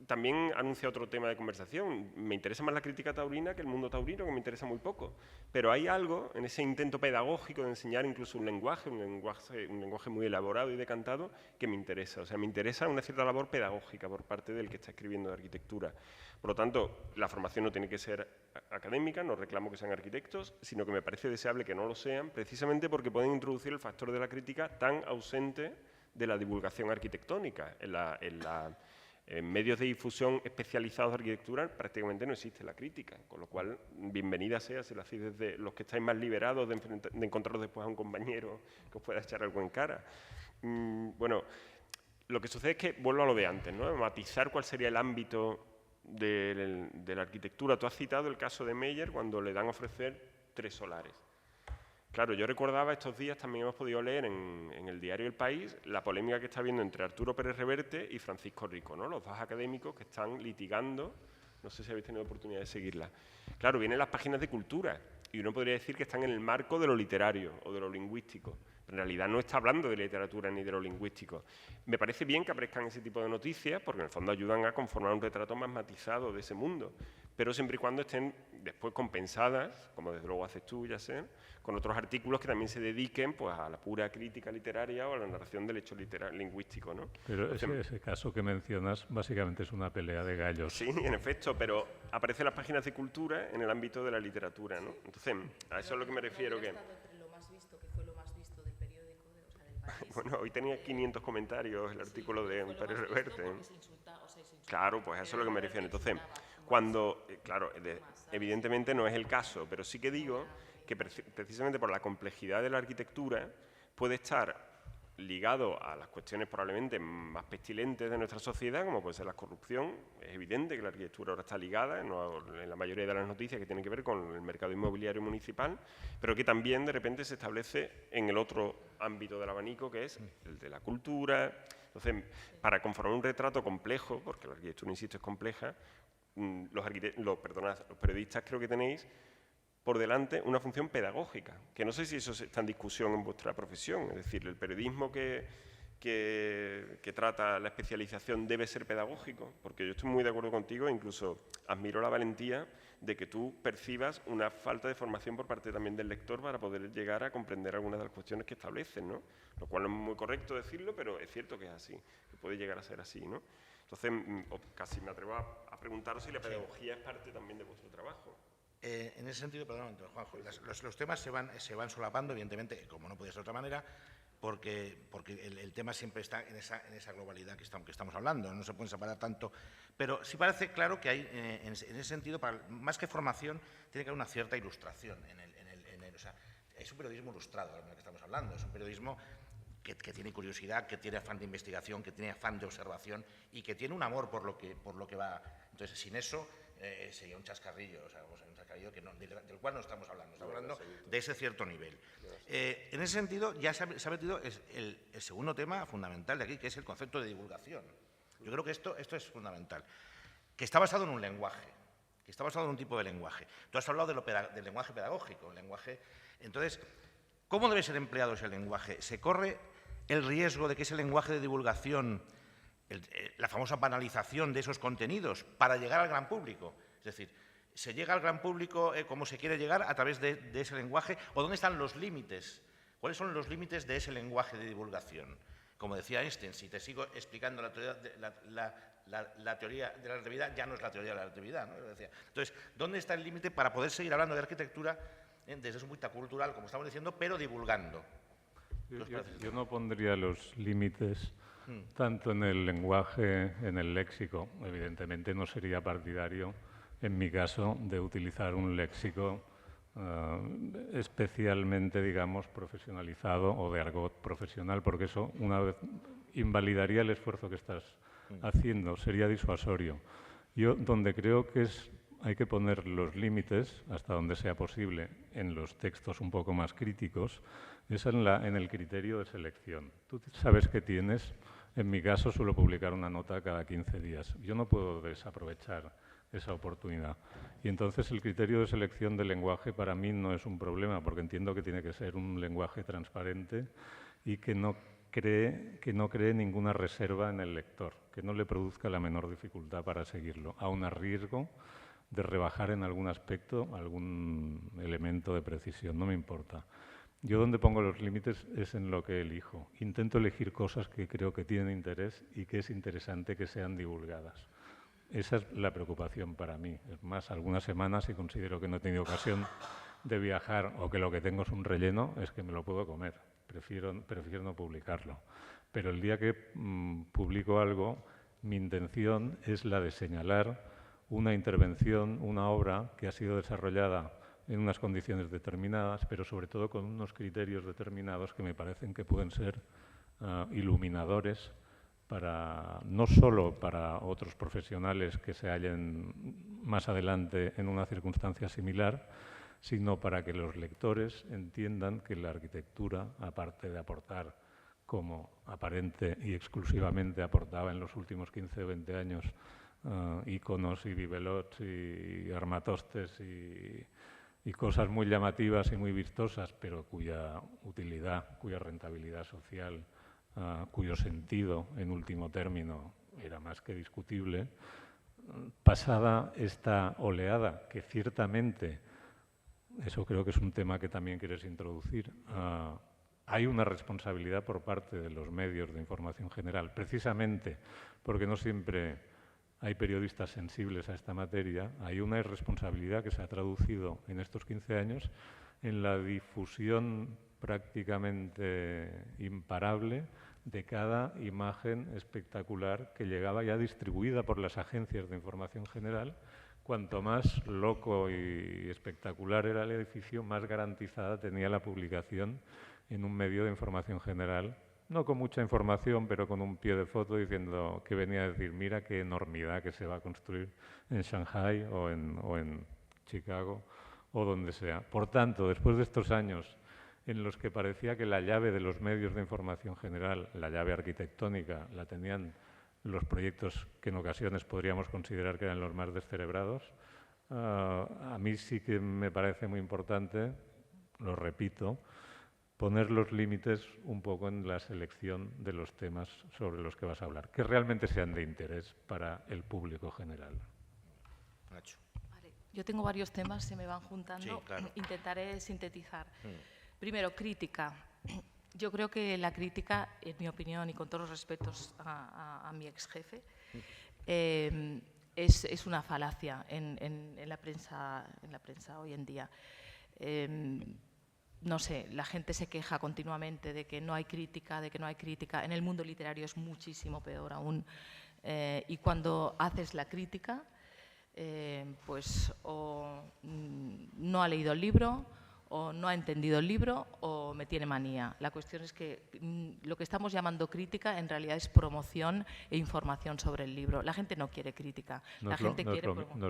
también anuncia otro tema de conversación. Me interesa más la crítica taurina que el mundo taurino, que me interesa muy poco. Pero hay algo en ese intento pedagógico de enseñar incluso un lenguaje muy elaborado y decantado, que me interesa. O sea, me interesa una cierta labor pedagógica por parte del que está escribiendo de arquitectura. Por lo tanto, la formación no tiene que ser académica, no reclamo que sean arquitectos, sino que me parece deseable que no lo sean, precisamente porque pueden introducir el factor de la crítica tan ausente de la divulgación arquitectónica. En medios de difusión especializados de arquitectura prácticamente no existe la crítica, con lo cual, bienvenida sea si lo hacéis desde los que estáis más liberados de encontraros después a un compañero que os pueda echar algo en cara. Bueno, lo que sucede es que, vuelvo a lo de antes, ¿no? Matizar cuál sería el ámbito de la arquitectura. Tú has citado el caso de Meyer cuando le dan a ofrecer 3 solares. Claro, yo recordaba estos días, también hemos podido leer en el diario El País, la polémica que está habiendo entre Arturo Pérez Reverte y Francisco Rico, ¿no? Los 2 académicos que están litigando, no sé si habéis tenido oportunidad de seguirla. Claro, vienen las páginas de cultura y uno podría decir que están en el marco de lo literario o de lo lingüístico. En realidad no está hablando de literatura ni de lo lingüístico. Me parece bien que aparezcan ese tipo de noticias porque en el fondo ayudan a conformar un retrato más matizado de ese mundo, pero siempre y cuando estén después compensadas, como desde luego haces tú, ya sé, con otros artículos que también se dediquen pues, a la pura crítica literaria o a la narración del hecho lingüístico, ¿no? Pero ese caso que mencionas básicamente es una pelea de gallos. Sí, en efecto, pero aparecen las páginas de cultura en el ámbito de la literatura, ¿no? Entonces, a eso es lo que me refiero. Bueno, hoy tenía 500 comentarios el artículo de Pérez Reverte. Claro, pues a eso es lo que me refiero. Entonces, cuando, claro, evidentemente no es el caso, pero sí que digo que precisamente por la complejidad de la arquitectura puede estar ligado a las cuestiones probablemente más pestilentes de nuestra sociedad, como puede ser la corrupción. Es evidente que la arquitectura ahora está ligada en la mayoría de las noticias que tienen que ver con el mercado inmobiliario municipal, pero que también de repente se establece en el otro ámbito del abanico, que es el de la cultura. Entonces, para conformar un retrato complejo, porque la arquitectura, insisto, es compleja, los periodistas creo que tenéis por delante una función pedagógica, que no sé si eso está en discusión en vuestra profesión, es decir, el periodismo que trata la especialización debe ser pedagógico, porque yo estoy muy de acuerdo contigo e incluso admiro la valentía de que tú percibas una falta de formación por parte también del lector para poder llegar a comprender algunas de las cuestiones que establecen, ¿no? Lo cual no es muy correcto decirlo, pero es cierto que es así, que puede llegar a ser así, ¿no? Entonces, casi me atrevo a preguntaros si la pedagogía es parte también de vuestro trabajo. En ese sentido, perdón, Juanjo, los temas se van solapando, evidentemente, como no podía ser de otra manera. porque el tema siempre está en esa globalidad que estamos hablando, no se pueden separar tanto, pero sí parece claro que hay, en ese sentido, más que formación, tiene que haber una cierta ilustración. O sea, es un periodismo ilustrado de lo que estamos hablando, es un periodismo que tiene curiosidad, que tiene afán de investigación, que tiene afán de observación y que tiene un amor por lo que va. Entonces, sin eso sería un chascarrillo, o sea, un chascarrillo del cual no estamos hablando, estamos hablando de ese cierto nivel. En ese sentido, ya se ha metido el segundo tema fundamental de aquí, que es el concepto de divulgación. Yo creo que esto es fundamental, que está basado en un lenguaje, que está basado en un tipo de lenguaje. Tú has hablado del lenguaje pedagógico, entonces, ¿cómo debe ser empleado ese lenguaje? ¿Se corre el riesgo de que ese lenguaje de divulgación, la famosa banalización de esos contenidos para llegar al gran público? Es decir, ¿se llega al gran público como se quiere llegar a través de ese lenguaje? ¿O dónde están los límites? ¿Cuáles son los límites de ese lenguaje de divulgación? Como decía Einstein, si te sigo explicando la teoría de la relatividad, ya no es la teoría de la relatividad, ¿no? Entonces, ¿dónde está el límite para poder seguir hablando de arquitectura desde su punto cultural, como estamos diciendo, pero divulgando? Yo no pondría los límites tanto en el lenguaje, en el léxico. Evidentemente no sería partidario, en mi caso, de utilizar un léxico especialmente, digamos, profesionalizado o de argot profesional, porque eso una vez invalidaría el esfuerzo que estás haciendo, sería disuasorio. Yo donde creo que hay que poner los límites, hasta donde sea posible, en los textos un poco más críticos, es en el criterio de selección. Tú sabes que tienes, en mi caso suelo publicar una nota cada 15 días. Yo no puedo desaprovechar esa oportunidad. Y entonces el criterio de selección del lenguaje para mí no es un problema, porque entiendo que tiene que ser un lenguaje transparente y que no cree ninguna reserva en el lector, que no le produzca la menor dificultad para seguirlo, aun a riesgo de rebajar en algún aspecto algún elemento de precisión, no me importa. Yo donde pongo los límites es en lo que elijo. Intento elegir cosas que creo que tienen interés y que es interesante que sean divulgadas. Esa es la preocupación para mí. Es más, algunas semanas, si considero que no he tenido ocasión de viajar o que lo que tengo es un relleno, es que me lo puedo comer. Prefiero no publicarlo. Pero el día que publico algo, mi intención es la de señalar una intervención, una obra que ha sido desarrollada en unas condiciones determinadas, pero sobre todo con unos criterios determinados que me parecen que pueden ser iluminadores no solo para otros profesionales que se hallen más adelante en una circunstancia similar, sino para que los lectores entiendan que la arquitectura, aparte de aportar como aparente y exclusivamente aportaba en los últimos 15 o 20 años iconos y bibelots y armatostes y cosas muy llamativas y muy vistosas, pero cuya utilidad, cuya rentabilidad social, cuyo sentido, en último término, era más que discutible, pasada esta oleada, que ciertamente, eso creo que es un tema que también quieres introducir, hay una responsabilidad por parte de los medios de información general, precisamente porque no siempre hay periodistas sensibles a esta materia, hay una irresponsabilidad que se ha traducido en estos 15 años en la difusión prácticamente imparable de cada imagen espectacular que llegaba ya distribuida por las agencias de información general. Cuanto más loco y espectacular era el edificio, más garantizada tenía la publicación en un medio de información general, no con mucha información, pero con un pie de foto diciendo que venía a decir, mira qué enormidad que se va a construir en Shanghái o en Chicago o donde sea. Por tanto, después de estos años en los que parecía que la llave de los medios de información general, la llave arquitectónica, la tenían los proyectos que en ocasiones podríamos considerar que eran los más descerebrados, a mí sí que me parece muy importante, lo repito, poner los límites un poco en la selección de los temas sobre los que vas a hablar, que realmente sean de interés para el público general. Nacho. Vale. Yo tengo varios temas, se me van juntando, Sí, claro. Intentaré sintetizar. Primero, crítica. Yo creo que la crítica, en mi opinión y con todos los respetos a mi ex jefe, es una falacia en la prensa hoy en día. no sé, la gente se queja continuamente de que no hay crítica, de que no hay crítica. En el mundo literario es muchísimo peor aún. Y cuando haces la crítica, pues o no ha leído el libro, o no ha entendido el libro, o me tiene manía. La cuestión es que lo que estamos llamando crítica en realidad es promoción e información sobre el libro. La gente no quiere crítica. No es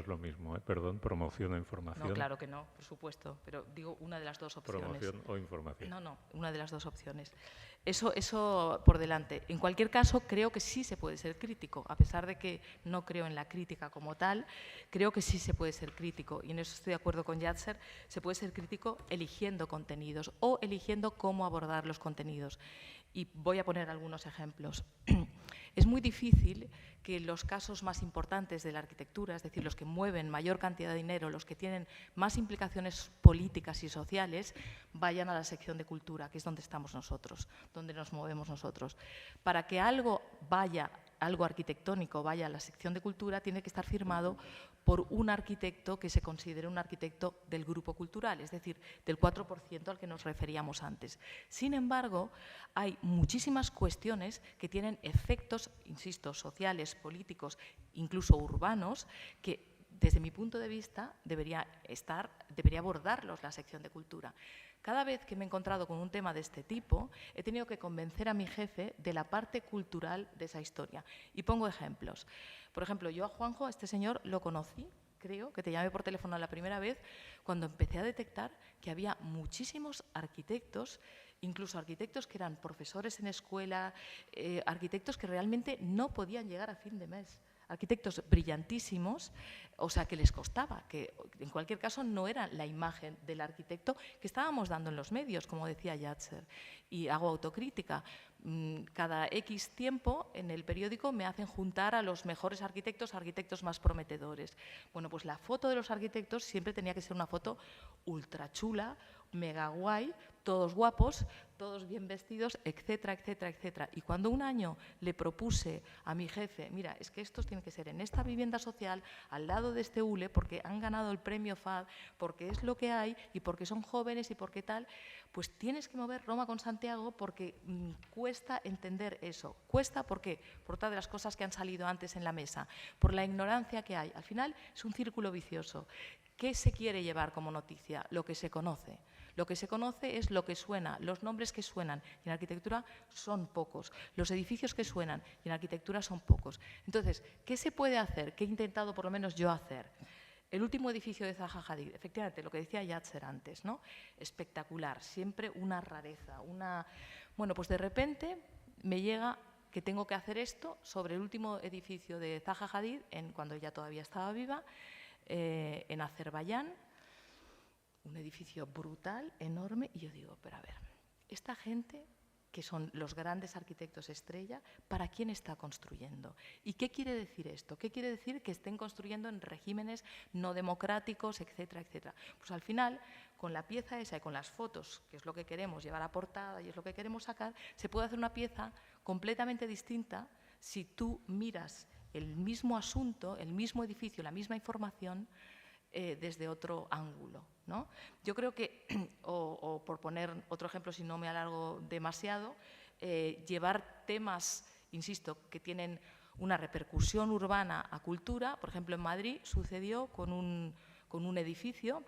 lo mismo, perdón, promoción o información. No, claro que no, por supuesto, pero digo una de las dos opciones. Promoción o información. No, una de las dos opciones. Eso por delante. En cualquier caso, creo que sí se puede ser crítico, a pesar de que no creo en la crítica como tal, creo que sí se puede ser crítico, y en eso estoy de acuerdo con Yatser. Se puede ser crítico eligiendo contenidos o eligiendo cómo abordar los contenidos. Y voy a poner algunos ejemplos. Es muy difícil que los casos más importantes de la arquitectura, es decir, los que mueven mayor cantidad de dinero, los que tienen más implicaciones políticas y sociales, vayan a la sección de cultura, que es donde estamos nosotros, donde nos movemos nosotros. Para que algo arquitectónico vaya a la sección de cultura, tiene que estar firmado por un arquitecto que se considere un arquitecto del grupo cultural, es decir, del 4% al que nos referíamos antes. Sin embargo, hay muchísimas cuestiones que tienen efectos, insisto, sociales, políticos, incluso urbanos, que desde mi punto de vista debería abordarlos la sección de cultura. Cada vez que me he encontrado con un tema de este tipo, he tenido que convencer a mi jefe de la parte cultural de esa historia. Y pongo ejemplos. Por ejemplo, yo a Juanjo, a este señor, lo conocí, creo, que te llamé por teléfono la primera vez, cuando empecé a detectar que había muchísimos arquitectos, incluso arquitectos que eran profesores en escuela, arquitectos que realmente no podían llegar a fin de mes. Arquitectos brillantísimos, o sea, que les costaba, que en cualquier caso no era la imagen del arquitecto que estábamos dando en los medios, como decía Yatser. Y hago autocrítica. Cada X tiempo en el periódico me hacen juntar a los mejores arquitectos más prometedores. Bueno, pues la foto de los arquitectos siempre tenía que ser una foto ultra chula, mega guay, todos guapos, todos bien vestidos, etcétera, etcétera, etcétera. Y cuando un año le propuse a mi jefe, mira, es que estos tienen que ser en esta vivienda social, al lado de este ULE, porque han ganado el premio FAD, porque es lo que hay y porque son jóvenes y porque tal, pues tienes que mover Roma con Santiago porque cuesta entender eso. Cuesta, ¿por qué? Por todas las cosas que han salido antes en la mesa, por la ignorancia que hay. Al final es un círculo vicioso. ¿Qué se quiere llevar como noticia? Lo que se conoce. Lo que se conoce es lo que suena, los nombres que suenan. Y en arquitectura son pocos. Los edificios que suenan y en arquitectura son pocos. Entonces, ¿qué se puede hacer? ¿Qué he intentado por lo menos yo hacer? El último edificio de Zaha Hadid, efectivamente, lo que decía Yatser antes, ¿no? Espectacular, siempre una rareza. Bueno, pues de repente me llega que tengo que hacer esto sobre el último edificio de Zaha Hadid, cuando ella todavía estaba viva, en Azerbaiyán, un edificio brutal, enorme, y yo digo, pero a ver, esta gente, que son los grandes arquitectos estrella, ¿para quién está construyendo? ¿Y qué quiere decir esto? ¿Qué quiere decir que estén construyendo en regímenes no democráticos, etcétera, etcétera? Pues al final, con la pieza esa y con las fotos, que es lo que queremos llevar a portada y es lo que queremos sacar, se puede hacer una pieza completamente distinta si tú miras el mismo asunto, el mismo edificio, la misma información, desde otro ángulo, ¿no? Yo creo que, o por poner otro ejemplo, si no me alargo demasiado, llevar temas, insisto, que tienen una repercusión urbana a cultura. Por ejemplo, en Madrid sucedió con un edificio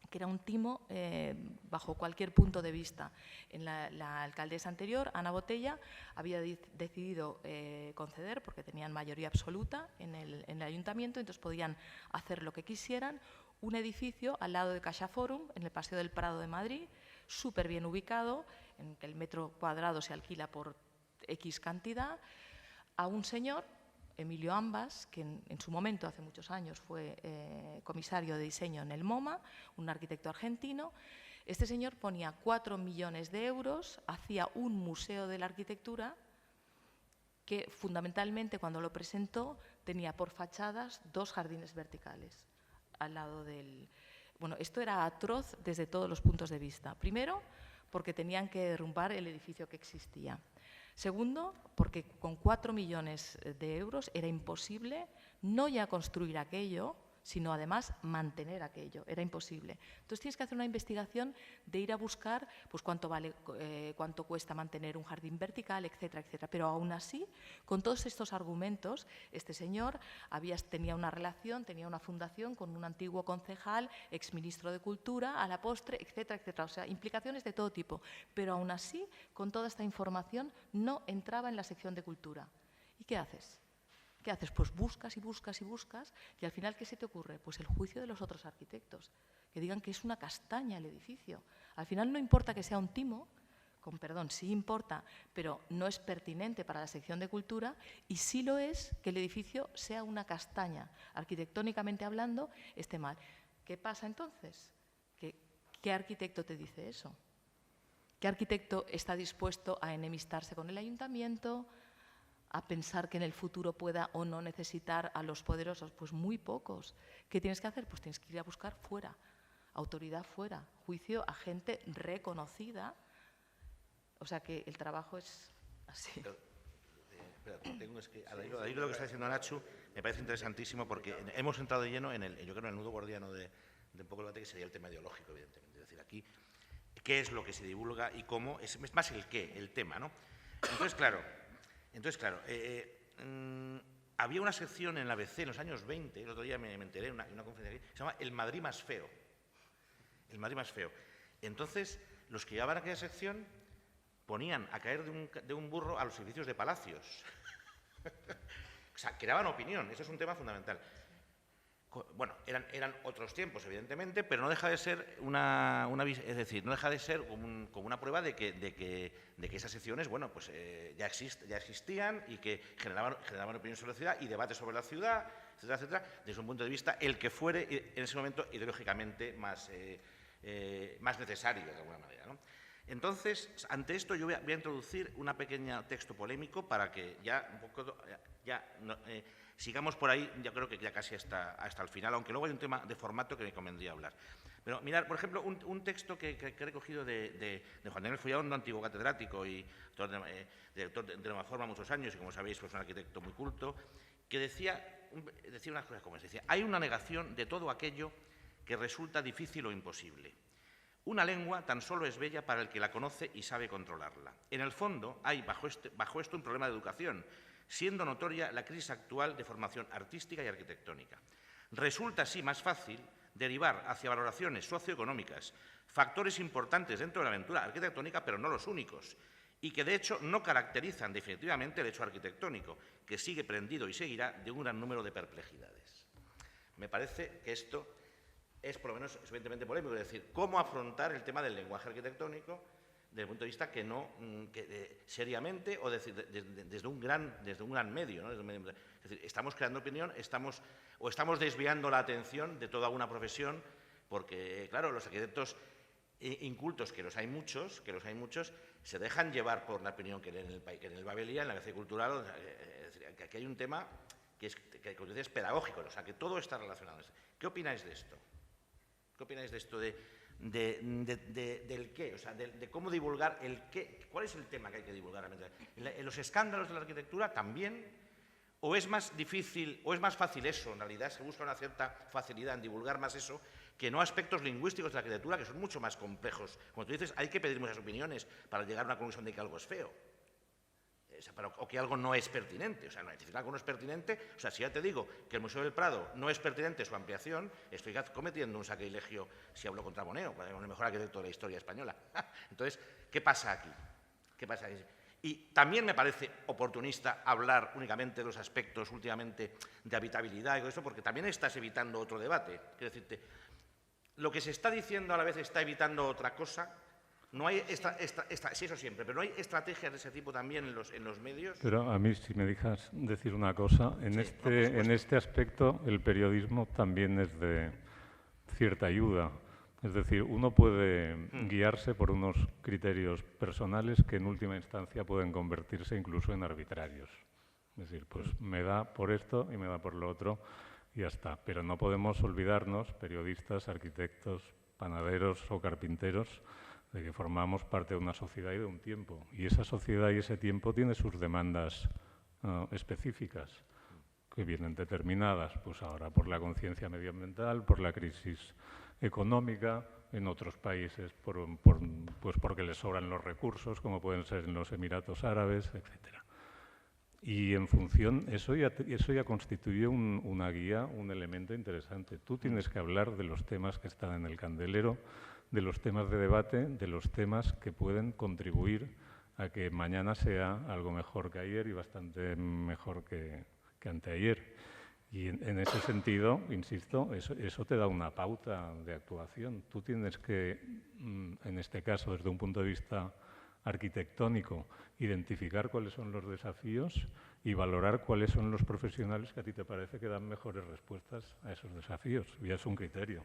que era un timo bajo cualquier punto de vista. En la alcaldesa anterior, Ana Botella, había decidido conceder, porque tenían mayoría absoluta en el ayuntamiento, entonces podían hacer lo que quisieran, un edificio al lado de CaixaForum, en el Paseo del Prado de Madrid, súper bien ubicado, en que el metro cuadrado se alquila por X cantidad, a un señor, Emilio Ambas, que en su momento, hace muchos años, fue comisario de diseño en el MoMA, un arquitecto argentino. Este señor ponía 4 millones de euros, hacía un museo de la arquitectura que fundamentalmente, cuando lo presentó, tenía por fachadas 2 jardines verticales al lado del... Bueno, esto era atroz desde todos los puntos de vista. Primero, porque tenían que derrumbar el edificio que existía. Segundo, porque con 4 millones de euros era imposible no ya construir aquello, sino además mantener aquello. Era imposible. Entonces tienes que hacer una investigación de ir a buscar pues, cuánto cuesta mantener un jardín vertical, etcétera, etcétera. Pero aún así, con todos estos argumentos, este señor tenía una relación, tenía una fundación con un antiguo concejal, exministro de Cultura, a la postre, etcétera, etcétera. O sea, implicaciones de todo tipo. Pero aún así, con toda esta información, no entraba en la sección de Cultura. ¿Y qué haces? ¿Qué haces? Pues buscas y buscas y buscas y al final, ¿qué se te ocurre? Pues el juicio de los otros arquitectos, que digan que es una castaña el edificio. Al final no importa que sea un timo, con perdón, sí importa, pero no es pertinente para la sección de Cultura y sí lo es que el edificio sea una castaña, arquitectónicamente hablando, esté mal. ¿Qué pasa entonces? ¿Qué arquitecto te dice eso? ¿Qué arquitecto está dispuesto a enemistarse con el ayuntamiento, a pensar que en el futuro pueda o no necesitar a los poderosos? Pues muy pocos. ¿Qué tienes que hacer? Pues tienes que ir a buscar fuera, autoridad fuera, juicio a gente reconocida. O sea que el trabajo es así. Ahí lo que está diciendo Nacho me parece interesantísimo porque hemos entrado de lleno yo creo, en el nudo gordiano de un poco el debate, que sería el tema ideológico, evidentemente. Es decir, aquí, ¿qué es lo que se divulga y cómo? Es más el qué, el tema, ¿no? Entonces, claro, había una sección en la ABC en los años 20, el otro día me enteré en una conferencia aquí, se llama El Madrid más feo. El Madrid más feo. Entonces, los que llevaban aquella sección ponían a caer de un burro a los edificios de palacios. O sea, creaban opinión, eso es un tema fundamental. Bueno, eran otros tiempos, evidentemente, pero no deja de ser es decir, no deja de ser como una prueba de que esas secciones, bueno, pues ya existían y que generaban opinión sobre la ciudad y debate sobre la ciudad, etcétera, etcétera, desde un punto de vista el que fuere en ese momento ideológicamente más necesario, de alguna manera, ¿no? Entonces, ante esto yo voy a introducir un pequeño texto polémico para que ya un poco sigamos por ahí, ya creo que ya casi hasta el final, aunque luego hay un tema de formato que me convendría hablar. Pero mirad, por ejemplo, un texto que he recogido de Juan Daniel Fullaondo, antiguo catedrático y director de Nueva Forma muchos años, y como sabéis, pues un arquitecto muy culto, que decía unas cosas como decía: hay una negación de todo aquello que resulta difícil o imposible. Una lengua tan solo es bella para el que la conoce y sabe controlarla. En el fondo hay bajo esto un problema de educación, siendo notoria la crisis actual de formación artística y arquitectónica. Resulta así más fácil derivar hacia valoraciones socioeconómicas, factores importantes dentro de la aventura arquitectónica, pero no los únicos, y que de hecho no caracterizan definitivamente el hecho arquitectónico, que sigue prendido y seguirá de un gran número de perplejidades. Me parece que esto es por lo menos suficientemente polémico, es decir, cómo afrontar el tema del lenguaje arquitectónico desde el punto de vista seriamente o desde un gran medio, ¿no? Es decir, estamos creando opinión, estamos desviando la atención de toda una profesión, porque, claro, los arquitectos incultos, que los hay muchos, se dejan llevar por la opinión que en el Babelia, en la ABC Cultural, es decir, que aquí hay un tema que es pedagógico, o sea, que todo está relacionado. ¿Qué opináis de esto? ¿Qué opináis de esto del qué? O sea, de cómo divulgar el qué. ¿Cuál es el tema que hay que divulgar? ¿En los escándalos de la arquitectura también? ¿O es más difícil, o es más fácil eso? En realidad se busca una cierta facilidad en divulgar más eso que no aspectos lingüísticos de la arquitectura, que son mucho más complejos. Como tú dices, hay que pedir muchas opiniones para llegar a una conclusión de que algo es feo. O que algo no es pertinente. O sea, no, decir algo no es pertinente. O sea, si ya te digo que el Museo del Prado no es pertinente su ampliación, estoy cometiendo un sacrilegio si hablo contra Moneo, el mejor arquitecto de la historia española. Entonces, ¿qué pasa aquí? ¿Qué pasa aquí? Y también me parece oportunista hablar únicamente de los aspectos últimamente de habitabilidad y todo eso, porque también estás evitando otro debate. Quiero decirte, lo que se está diciendo a la vez está evitando otra cosa. No hay sí, eso siempre, pero no hay estrategias de ese tipo también en los medios. Pero a mí, si me dejas decir una cosa, en este aspecto el periodismo también es de cierta ayuda. Es decir, uno puede guiarse por unos criterios personales que en última instancia pueden convertirse incluso en arbitrarios. Es decir, pues me da por esto y me da por lo otro y ya está. Pero no podemos olvidarnos, periodistas, arquitectos, panaderos o carpinteros, de que formamos parte de una sociedad y de un tiempo. Y esa sociedad y ese tiempo tiene sus demandas específicas. que vienen determinadas, pues ahora por la conciencia medioambiental, por la crisis económica, en otros países pues porque les sobran los recursos, como pueden ser en los Emiratos Árabes, etcétera. Y en función, eso ya constituye una guía, un elemento interesante. Tú tienes que hablar de los temas que están en el candelero, de los temas de debate, de los temas que pueden contribuir a que mañana sea algo mejor que ayer y bastante mejor que anteayer. Y en ese sentido, insisto, eso te da una pauta de actuación. Tú tienes que, en este caso, desde un punto de vista arquitectónico, identificar cuáles son los desafíos y valorar cuáles son los profesionales que a ti te parece que dan mejores respuestas a esos desafíos. Ya es un criterio.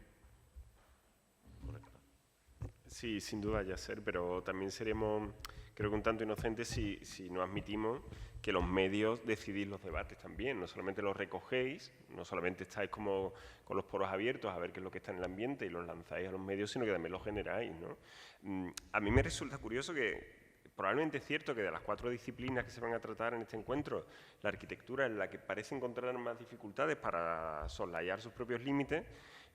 Sí, sin duda, Yasser, pero también seremos, creo que un tanto inocentes si no admitimos que los medios decidís los debates también. No solamente los recogéis, no solamente estáis como con los poros abiertos a ver qué es lo que está en el ambiente y los lanzáis a los medios, sino que también los generáis, ¿no? A mí me resulta curioso que probablemente es cierto que de las 4 disciplinas que se van a tratar en este encuentro, la arquitectura es la que parece encontrar más dificultades para soslayar sus propios límites,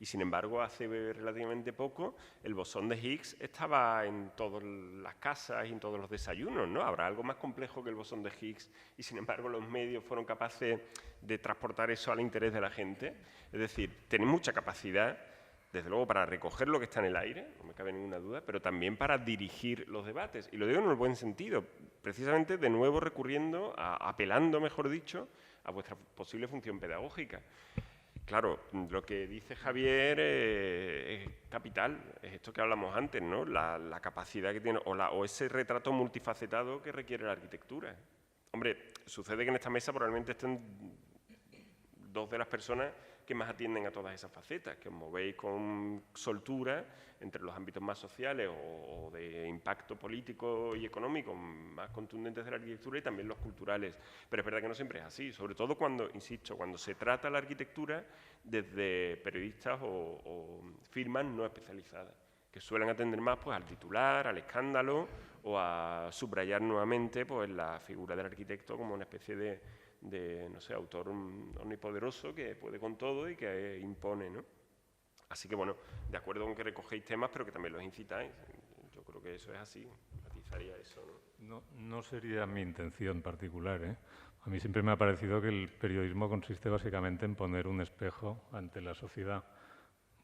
y sin embargo hace relativamente poco el bosón de Higgs estaba en todas las casas y en todos los desayunos, ¿no? Habrá algo más complejo que el bosón de Higgs y sin embargo los medios fueron capaces de transportar eso al interés de la gente. Es decir, tienen mucha capacidad, desde luego, para recoger lo que está en el aire, no me cabe ninguna duda, pero también para dirigir los debates. Y lo digo en el buen sentido, precisamente de nuevo recurriendo, apelando, mejor dicho, a vuestra posible función pedagógica. Claro, lo que dice Javier es capital, es esto que hablamos antes, ¿no? La capacidad que tiene, o ese retrato multifacetado que requiere la arquitectura. Hombre, sucede que en esta mesa probablemente estén 2 de las personas que más atienden a todas esas facetas, que os movéis con soltura entre los ámbitos más sociales o de impacto político y económico más contundentes de la arquitectura y también los culturales. Pero es verdad que no siempre es así, sobre todo cuando, insisto, cuando se trata la arquitectura desde periodistas o firmas no especializadas, que suelen atender más pues, al titular, al escándalo o a subrayar nuevamente pues, la figura del arquitecto como una especie de no sé, autor omnipoderoso que puede con todo y que impone, ¿no? Así que, bueno, de acuerdo con que recogéis temas, pero que también los incitáis. Yo creo que eso es así, matizaría eso, ¿no? No sería mi intención particular, ¿eh? A mí siempre me ha parecido que el periodismo consiste básicamente en poner un espejo ante la sociedad,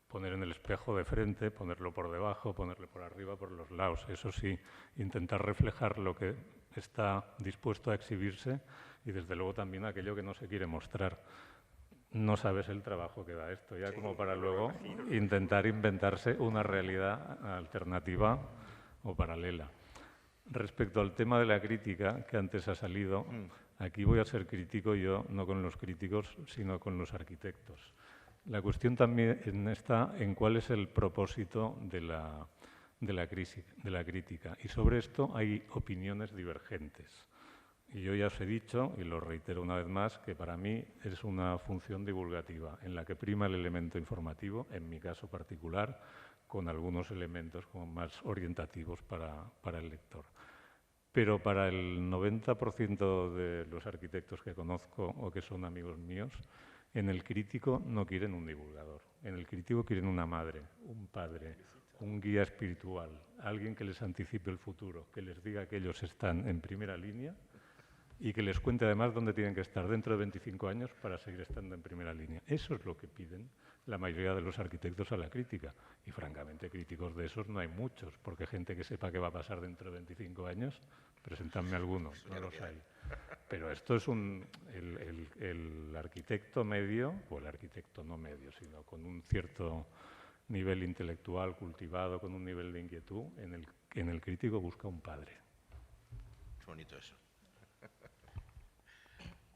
poner en el espejo de frente, ponerlo por debajo, ponerle por arriba, por los lados. Eso sí, intentar reflejar lo que está dispuesto a exhibirse y desde luego también aquello que no se quiere mostrar. No sabes el trabajo que da esto, ya como para luego intentar inventarse una realidad alternativa o paralela. Respecto al tema de la crítica, que antes ha salido, aquí voy a ser crítico yo, no con los críticos, sino con los arquitectos. La cuestión también está en cuál es el propósito de la crítica. Y sobre esto hay opiniones divergentes. Y yo ya os he dicho, y lo reitero una vez más, que para mí es una función divulgativa, en la que prima el elemento informativo, en mi caso particular, con algunos elementos como más orientativos para el lector. Pero para el 90% de los arquitectos que conozco o que son amigos míos, en el crítico no quieren un divulgador. En el crítico quieren una madre, un padre, un guía espiritual, alguien que les anticipe el futuro, que les diga que ellos están en primera línea y que les cuente además dónde tienen que estar dentro de 25 años para seguir estando en primera línea. Eso es lo que piden la mayoría de los arquitectos a la crítica. Y francamente, críticos de esos no hay muchos, porque gente que sepa qué va a pasar dentro de 25 años, presentadme algunos, no los hay. Pero esto es el arquitecto medio, o el arquitecto no medio, sino con un cierto nivel intelectual cultivado, con un nivel de inquietud, en el crítico busca un padre. Es bonito eso.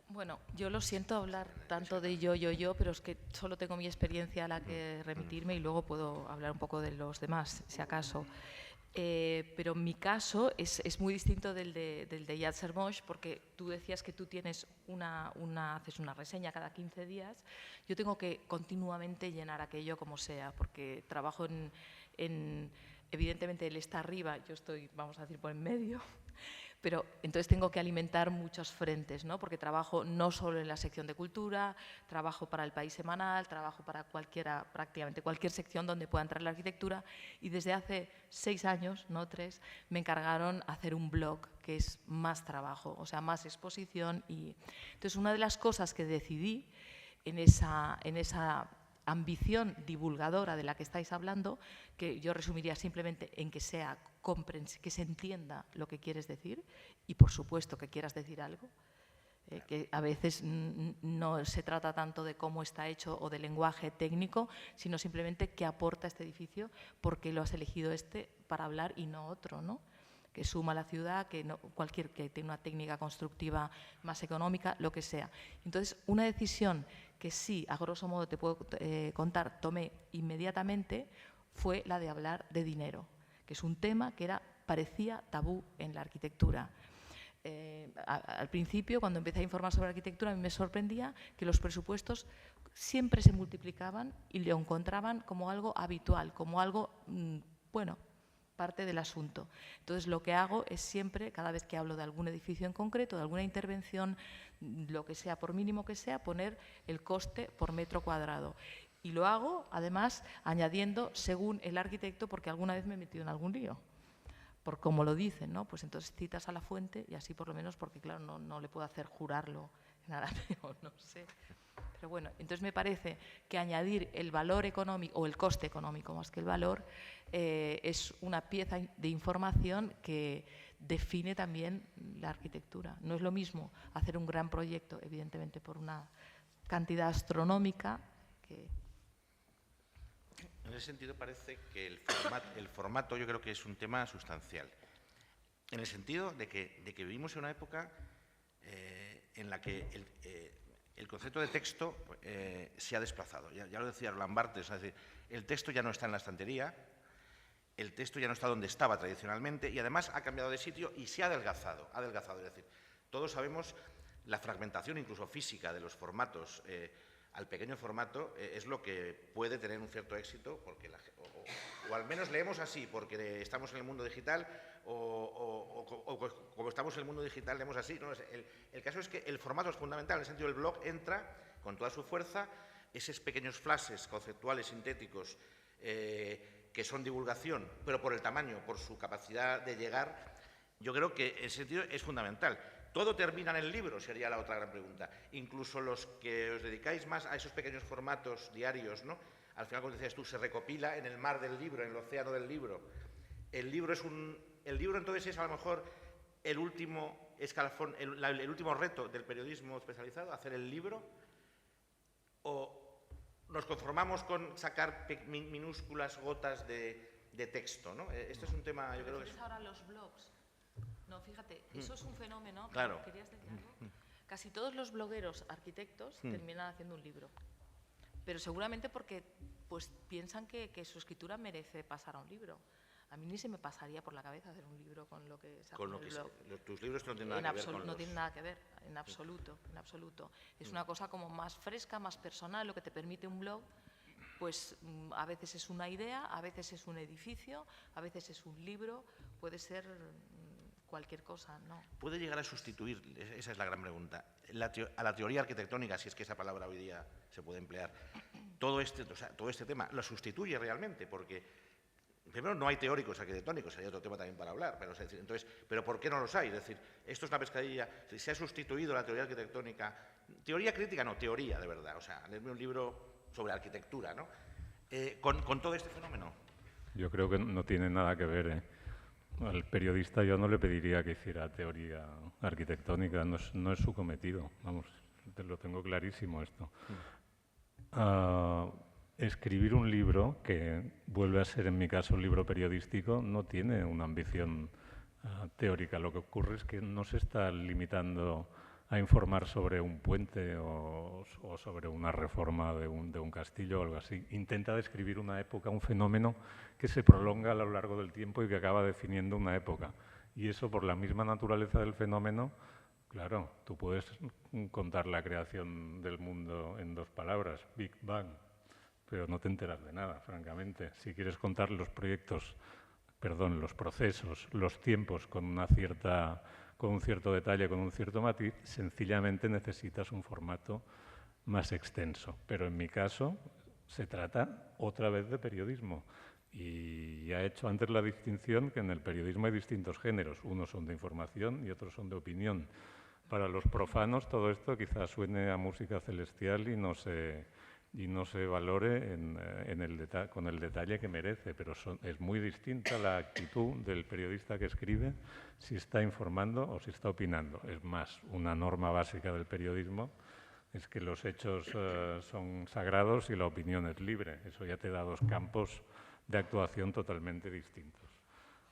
Bueno, yo lo siento hablar tanto de yo, pero es que solo tengo mi experiencia a la que remitirme y luego puedo hablar un poco de los demás, si acaso. Pero mi caso es muy distinto del de Yasser Mosh, porque tú decías que tú tienes haces una reseña cada 15 días. Yo tengo que continuamente llenar aquello como sea, porque trabajo evidentemente él está arriba, yo estoy, vamos a decir, por en medio. Pero entonces tengo que alimentar muchos frentes, ¿no? Porque trabajo no solo en la sección de cultura, trabajo para El País Semanal, trabajo para prácticamente cualquier sección donde pueda entrar la arquitectura, y desde hace 6 años, no 3, me encargaron hacer un blog, que es más trabajo, o sea, más exposición. Y entonces una de las cosas que decidí en esa ambición divulgadora de la que estáis hablando, que yo resumiría simplemente en que que se entienda lo que quieres decir y, por supuesto, que quieras decir algo, que a veces no se trata tanto de cómo está hecho o de lenguaje técnico, sino simplemente qué aporta este edificio, porque lo has elegido para hablar y no otro, ¿no? Que suma a la ciudad, que tiene una técnica constructiva más económica, lo que sea. Entonces, una decisión que sí, a grosso modo te puedo contar, tomé inmediatamente, fue la de hablar de dinero, que es un tema que parecía tabú en la arquitectura. Al principio, cuando empecé a informar sobre arquitectura, a mí me sorprendía que los presupuestos siempre se multiplicaban y lo encontraban como algo habitual, como algo, bueno, parte del asunto. Entonces, lo que hago es siempre, cada vez que hablo de algún edificio en concreto, de alguna intervención, lo que sea, por mínimo que sea, poner el coste por metro cuadrado. Y lo hago, además, añadiendo según el arquitecto, porque alguna vez me he metido en algún lío. Por como lo dicen, ¿no? Pues entonces citas a la fuente y así por lo menos, porque claro, no le puedo hacer jurarlo en arameo, no sé. Pero bueno, entonces me parece que añadir el valor económico, o el coste económico más que el valor, es una pieza de información que define también la arquitectura. No es lo mismo hacer un gran proyecto, evidentemente por una cantidad astronómica, que... En ese sentido parece que el formato yo creo que es un tema sustancial. En el sentido de que vivimos en una época en la que el concepto de texto se ha desplazado. Ya lo decía Roland Barthes, es decir, el texto ya no está en la estantería, el texto ya no está donde estaba tradicionalmente y además ha cambiado de sitio y se ha adelgazado. Es decir, todos sabemos la fragmentación incluso física de los formatos al pequeño formato es lo que puede tener un cierto éxito, porque o al menos leemos así porque estamos en el mundo digital o como estamos en el mundo digital leemos así. ¿No? El caso es que el formato es fundamental, en el sentido del blog entra con toda su fuerza, esos pequeños flashes conceptuales, sintéticos, que son divulgación, pero por el tamaño, por su capacidad de llegar, yo creo que en ese sentido es fundamental. ¿Todo termina en el libro? Sería la otra gran pregunta. Incluso los que os dedicáis más a esos pequeños formatos diarios, ¿no? Al final, como decías tú, se recopila en el mar del libro, en el océano del libro. El libro entonces es a lo mejor el último escalafón, el último reto del periodismo especializado, hacer el libro, o nos conformamos con sacar minúsculas gotas de texto, ¿no? Este es un tema, yo creo que es... ahora los blogs. No, fíjate, eso es un fenómeno. Claro. ¿Querías decir algo? Casi todos los blogueros arquitectos terminan haciendo un libro. Pero seguramente porque pues, piensan que su escritura merece pasar a un libro. A mí ni se me pasaría por la cabeza hacer un libro con lo que saco en el blog. Tus libros no tienen nada que ver con No tienen nada que ver, en absoluto, en absoluto. Es una cosa como más fresca, más personal, lo que te permite un blog. Pues a veces es una idea, a veces es un edificio, a veces es un libro, puede ser cualquier cosa, ¿no? ¿Puede llegar a sustituir, esa es la gran pregunta, a la teoría arquitectónica, si es que esa palabra hoy día se puede emplear, todo este tema, lo sustituye realmente? Porque, primero, no hay teóricos arquitectónicos, hay otro tema también para hablar, pero ¿por qué no los hay? Es decir, esto es una pescadilla, se ha sustituido la teoría arquitectónica, teoría crítica no, teoría de verdad, o sea, leerme un libro sobre arquitectura, ¿no? Con todo este fenómeno. Yo creo que no tiene nada que ver, Al periodista yo no le pediría que hiciera teoría arquitectónica, no es su cometido, vamos, te lo tengo clarísimo esto. Escribir un libro, que vuelve a ser en mi caso un libro periodístico, no tiene una ambición teórica. Lo que ocurre es que no se está limitando a informar sobre un puente o sobre una reforma de un castillo o algo así. Intenta describir una época, un fenómeno que se prolonga a lo largo del tiempo y que acaba definiendo una época. Y eso, por la misma naturaleza del fenómeno, claro, tú puedes contar la creación del mundo en 2 palabras, Big Bang, pero no te enteras de nada, francamente. Si quieres contar los procesos, los tiempos con con un cierto detalle, con un cierto matiz, sencillamente necesitas un formato más extenso. Pero en mi caso se trata otra vez de periodismo. Y ya he hecho antes la distinción que en el periodismo hay distintos géneros. Unos son de información y otros son de opinión. Para los profanos todo esto quizás suene a música celestial y no se valore con el detalle que merece, pero es muy distinta la actitud del periodista que escribe si está informando o si está opinando. Es más, una norma básica del periodismo es que los hechos son sagrados y la opinión es libre. Eso ya te da dos campos de actuación totalmente distintos.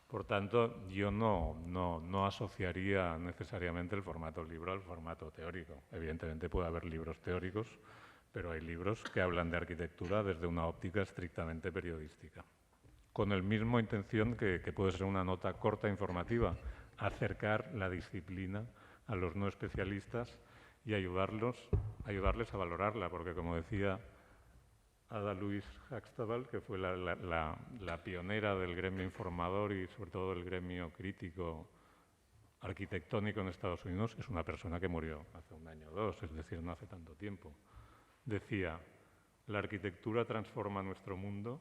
Por tanto, yo no asociaría necesariamente el formato libro al formato teórico. Evidentemente puede haber libros teóricos, pero hay libros que hablan de arquitectura desde una óptica estrictamente periodística. Con el mismo intención que puede ser una nota corta informativa, acercar la disciplina a los no especialistas y ayudarles a valorarla, porque como decía Ada Louise Huxtable, que fue la pionera del gremio informador y sobre todo del gremio crítico arquitectónico en Estados Unidos, es una persona que murió hace un año o dos, es decir, no hace tanto tiempo. Decía, la arquitectura transforma nuestro mundo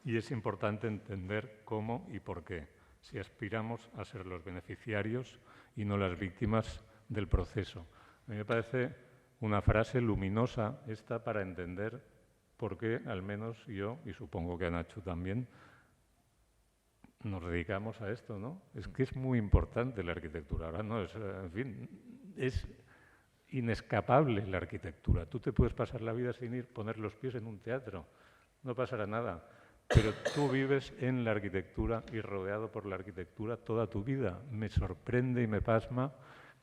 y es importante entender cómo y por qué, si aspiramos a ser los beneficiarios y no las víctimas del proceso. A mí me parece una frase luminosa esta para entender por qué, al menos yo, y supongo que a Nacho también, nos dedicamos a esto, ¿no? Es que es muy importante la arquitectura. Ahora no es, en fin, es inescapable la arquitectura. Tú te puedes pasar la vida sin poner los pies en un teatro, no pasará nada. Pero tú vives en la arquitectura y rodeado por la arquitectura toda tu vida. Me sorprende y me pasma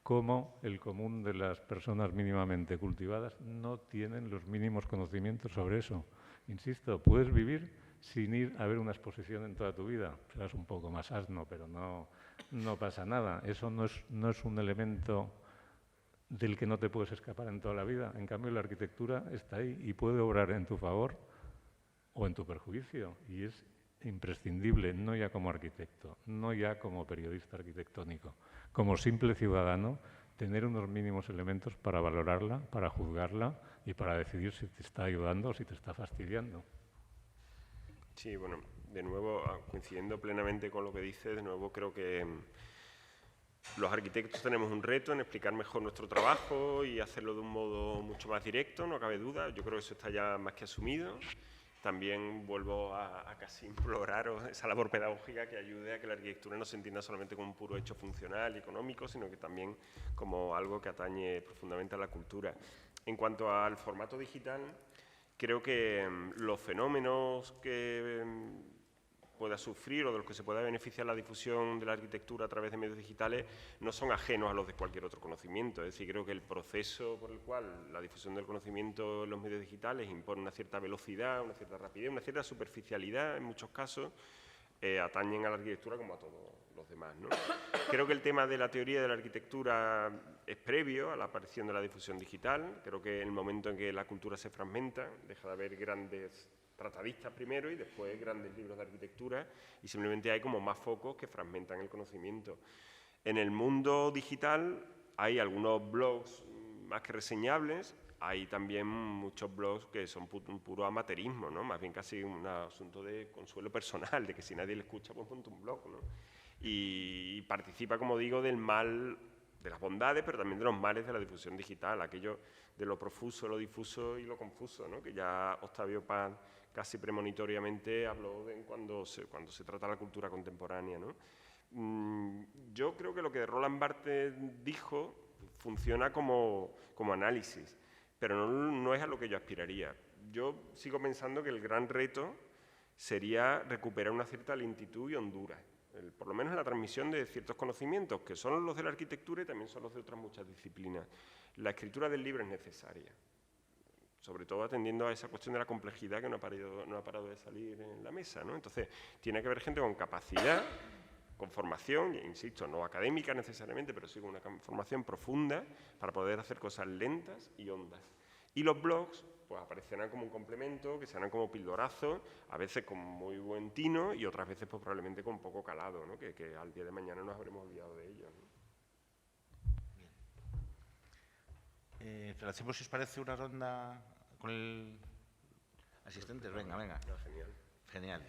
cómo el común de las personas mínimamente cultivadas no tienen los mínimos conocimientos sobre eso. Insisto, puedes vivir sin ir a ver una exposición en toda tu vida. Serás un poco más asno, pero no pasa nada. Eso no es un elemento del que no te puedes escapar en toda la vida. En cambio, la arquitectura está ahí y puede obrar en tu favor o en tu perjuicio. Y es imprescindible, no ya como arquitecto, no ya como periodista arquitectónico, como simple ciudadano, tener unos mínimos elementos para valorarla, para juzgarla y para decidir si te está ayudando o si te está fastidiando. Sí, bueno, de nuevo, coincidiendo plenamente con lo que dice, de nuevo creo que los arquitectos tenemos un reto en explicar mejor nuestro trabajo y hacerlo de un modo mucho más directo, no cabe duda. Yo creo que eso está ya más que asumido. También vuelvo a casi imploraros esa labor pedagógica que ayude a que la arquitectura no se entienda solamente como un puro hecho funcional y económico, sino que también como algo que atañe profundamente a la cultura. En cuanto al formato digital, creo que los fenómenos que pueda sufrir o de los que se pueda beneficiar la difusión de la arquitectura a través de medios digitales no son ajenos a los de cualquier otro conocimiento. Es decir, creo que el proceso por el cual la difusión del conocimiento en los medios digitales impone una cierta velocidad, una cierta rapidez, una cierta superficialidad en muchos casos, atañen a la arquitectura como a todos los demás, ¿no? Creo que el tema de la teoría de la arquitectura es previo a la aparición de la difusión digital. Creo que en el momento en que la cultura se fragmenta, deja de haber grandes tratadistas primero y después grandes libros de arquitectura y simplemente hay como más focos que fragmentan el conocimiento. En el mundo digital hay algunos blogs más que reseñables, hay también muchos blogs que son un puro amateurismo, ¿no? Más bien casi un asunto de consuelo personal, de que si nadie le escucha, pues monta un blog, ¿no? Y participa, como digo, del mal, de las bondades, pero también de los males de la difusión digital, aquello de lo profuso, lo difuso y lo confuso, ¿no? Que ya Octavio Paz casi premonitoriamente habló de cuando se trata de la cultura contemporánea, ¿no? Yo creo que lo que Roland Barthes dijo funciona como análisis, pero no es a lo que yo aspiraría. Yo sigo pensando que el gran reto sería recuperar una cierta lentitud y hondura, por lo menos en la transmisión de ciertos conocimientos, que son los de la arquitectura y también son los de otras muchas disciplinas. La escritura del libro es necesaria, sobre todo atendiendo a esa cuestión de la complejidad que no ha parado de salir en la mesa, ¿no? Entonces, tiene que haber gente con capacidad, con formación, insisto, no académica necesariamente, pero sí con una formación profunda para poder hacer cosas lentas y hondas. Y los blogs pues aparecerán como un complemento, que serán como pildorazos, a veces con muy buen tino y otras veces pues probablemente con poco calado, ¿no? Que al día de mañana nos habremos olvidado de ellos, ¿no? hacemos, si os parece, una ronda con el asistente. Venga. No, genial. Genial.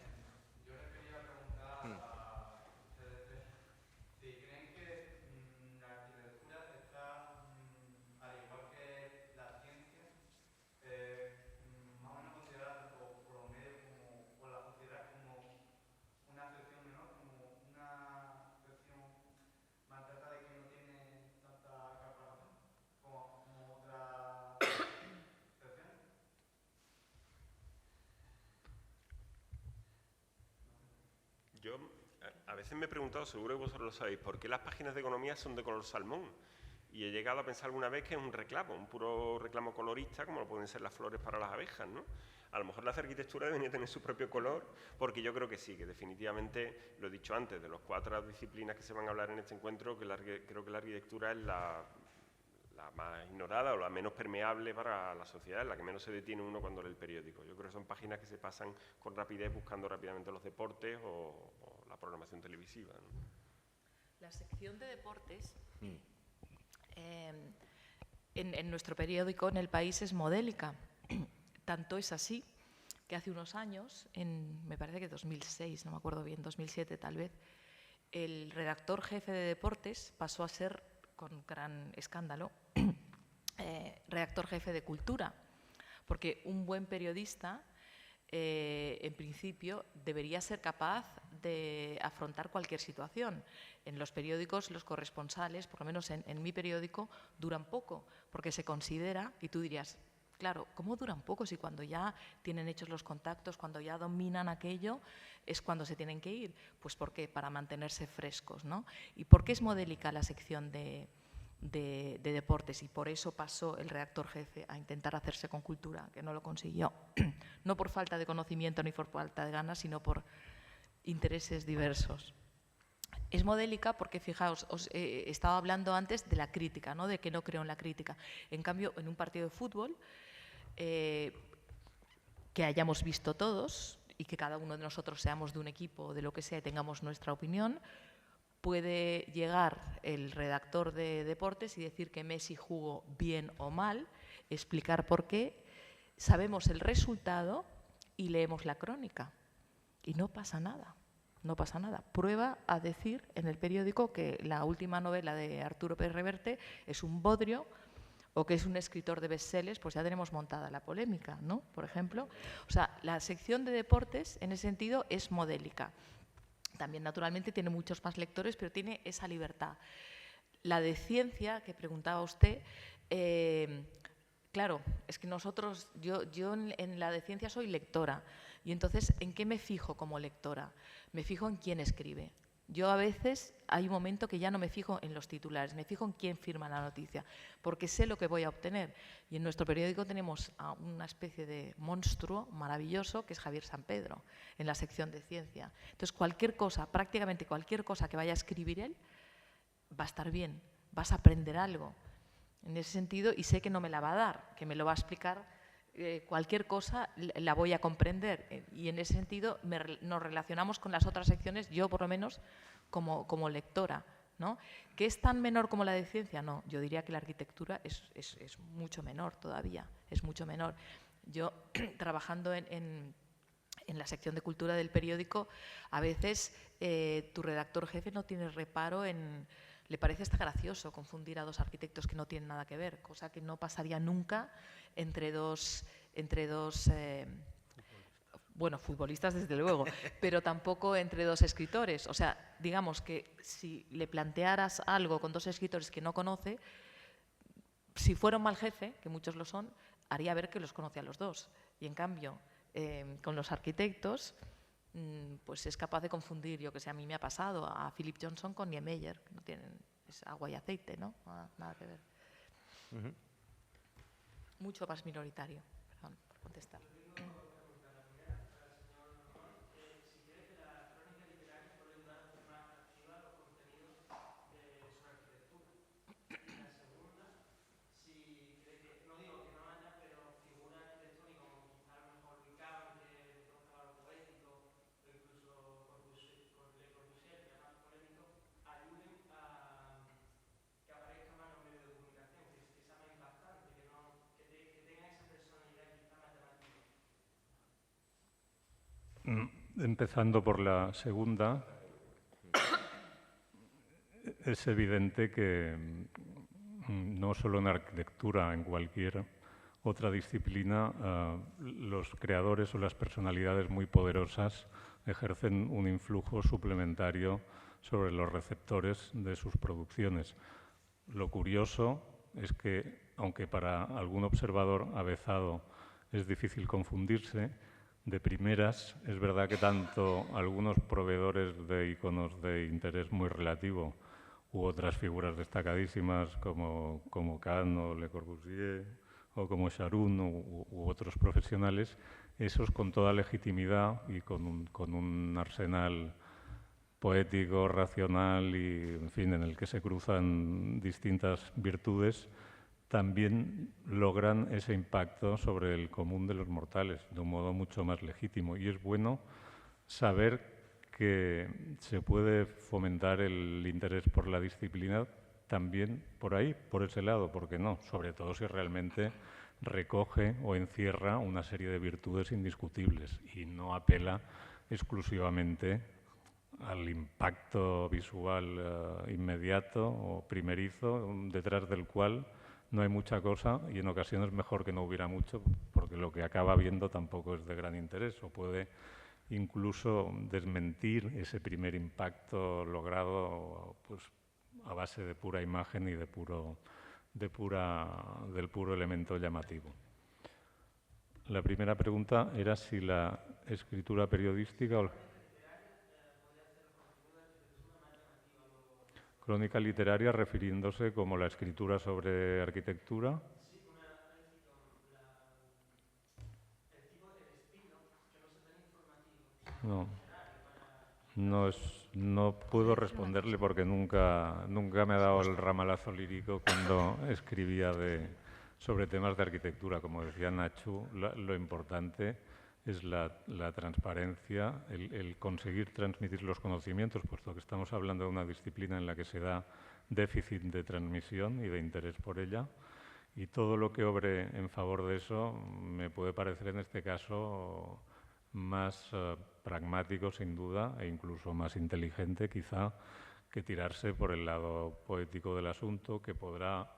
Yo le quería preguntar a ustedes si creen que la arquitectura está, al igual que la ciencia, más o menos considerada por lo medio como, o la considera como una sección menor, como una sección más alta de que no tiene tanta capacitación como otras secciones. Yo a veces me he preguntado, seguro que vosotros lo sabéis, ¿por qué las páginas de economía son de color salmón? Y he llegado a pensar alguna vez que es un reclamo, un puro reclamo colorista, como lo pueden ser las flores para las abejas, ¿no? A lo mejor la arquitectura debería tener su propio color, porque yo creo que sí, que definitivamente, lo he dicho antes, de las 4 disciplinas que se van a hablar en este encuentro, creo que la arquitectura es la más ignorada o la menos permeable para la sociedad, la que menos se detiene uno cuando lee el periódico. Yo creo que son páginas que se pasan con rapidez buscando rápidamente los deportes o la programación televisiva, ¿no? La sección de deportes en nuestro periódico, en El País, es modélica. Tanto es así que hace unos años, me parece que 2006, no me acuerdo bien, 2007 tal vez, el redactor jefe de deportes pasó a ser, con gran escándalo, redactor jefe de cultura, porque un buen periodista, en principio, debería ser capaz de afrontar cualquier situación. En los periódicos, los corresponsales, por lo menos en mi periódico, duran poco, porque se considera, y tú dirías, claro, ¿cómo duran poco si cuando ya tienen hechos los contactos, cuando ya dominan aquello, es cuando se tienen que ir? Pues porque para mantenerse frescos, ¿no? ¿Y por qué es modélica la sección de deportes? Y por eso pasó el redactor jefe a intentar hacerse con cultura, que no lo consiguió. No por falta de conocimiento ni por falta de ganas, sino por intereses diversos. Es modélica porque, fijaos, os estaba hablando antes de la crítica, ¿no? De que no creo en la crítica. En cambio, en un partido de fútbol, que hayamos visto todos y que cada uno de nosotros seamos de un equipo, de lo que sea, y tengamos nuestra opinión, puede llegar el redactor de deportes y decir que Messi jugó bien o mal, explicar por qué, sabemos el resultado y leemos la crónica. Y no pasa nada. No pasa nada. Prueba a decir en el periódico que la última novela de Arturo Pérez Reverte es un bodrio o que es un escritor de bestsellers, pues ya tenemos montada la polémica, ¿no? Por ejemplo. O sea, la sección de deportes, en ese sentido, es modélica. También, naturalmente, tiene muchos más lectores, pero tiene esa libertad. La de ciencia, que preguntaba usted, claro, es que nosotros, yo en la de ciencia soy lectora, y entonces, ¿en qué me fijo como lectora? Me fijo en quién escribe. Yo a veces hay un momento que ya no me fijo en los titulares, me fijo en quién firma la noticia, porque sé lo que voy a obtener. Y en nuestro periódico tenemos a una especie de monstruo maravilloso que es Javier San Pedro, en la sección de ciencia. Entonces, cualquier cosa, prácticamente cualquier cosa que vaya a escribir él, va a estar bien, vas a aprender algo. En ese sentido, y sé que no me la va a dar, que me lo va a explicar. Cualquier cosa la voy a comprender, y en ese sentido nos relacionamos con las otras secciones, yo por lo menos como lectora, ¿no? ¿Que es tan menor como la de ciencia? No, yo diría que la arquitectura es mucho menor todavía, es mucho menor. Yo, trabajando en la sección de cultura del periódico, a veces tu redactor jefe no tiene reparo en... Le parece hasta gracioso confundir a dos arquitectos que no tienen nada que ver, cosa que no pasaría nunca entre dos bueno, futbolistas desde luego, pero tampoco entre dos escritores. O sea, digamos que si le plantearas algo con dos escritores que no conoce, si fuera un mal jefe, que muchos lo son, haría ver que los conoce a los dos. Y en cambio, con los arquitectos, pues es capaz de confundir, yo que sé, a mí me ha pasado, a Philip Johnson con Niemeyer, que no tienen, es agua y aceite, ¿no? Nada que ver. Mucho más minoritario, perdón, por contestar. Empezando por la segunda, es evidente que no solo en arquitectura, en cualquier otra disciplina, los creadores o las personalidades muy poderosas ejercen un influjo suplementario sobre los receptores de sus producciones. Lo curioso es que, aunque para algún observador avezado es difícil confundirse, de primeras es verdad que tanto algunos proveedores de iconos de interés muy relativo u otras figuras destacadísimas como Kant o Le Corbusier o como Charun u otros profesionales, esos con toda legitimidad y con un arsenal poético, racional y, en fin, en el que se cruzan distintas virtudes, también logran ese impacto sobre el común de los mortales de un modo mucho más legítimo. Y es bueno saber que se puede fomentar el interés por la disciplina también por ahí, por ese lado, ¿por qué no? Sobre todo si realmente recoge o encierra una serie de virtudes indiscutibles y no apela exclusivamente al impacto visual inmediato o primerizo, detrás del cual no hay mucha cosa y en ocasiones mejor que no hubiera mucho, porque lo que acaba viendo tampoco es de gran interés o puede incluso desmentir ese primer impacto logrado pues, a base de pura imagen y del puro elemento llamativo. La primera pregunta era si la escritura periodística o crónica literaria, refiriéndose como la escritura sobre arquitectura. Sí, el tipo de estilo que no sea tan informativo. No puedo responderle porque nunca me ha dado el ramalazo lírico cuando escribía sobre temas de arquitectura. Como decía Nacho, lo importante es la transparencia, el conseguir transmitir los conocimientos, puesto que estamos hablando de una disciplina en la que se da déficit de transmisión y de interés por ella, y todo lo que obre en favor de eso me puede parecer en este caso más pragmático, sin duda, e incluso más inteligente, quizá, que tirarse por el lado poético del asunto, que podrá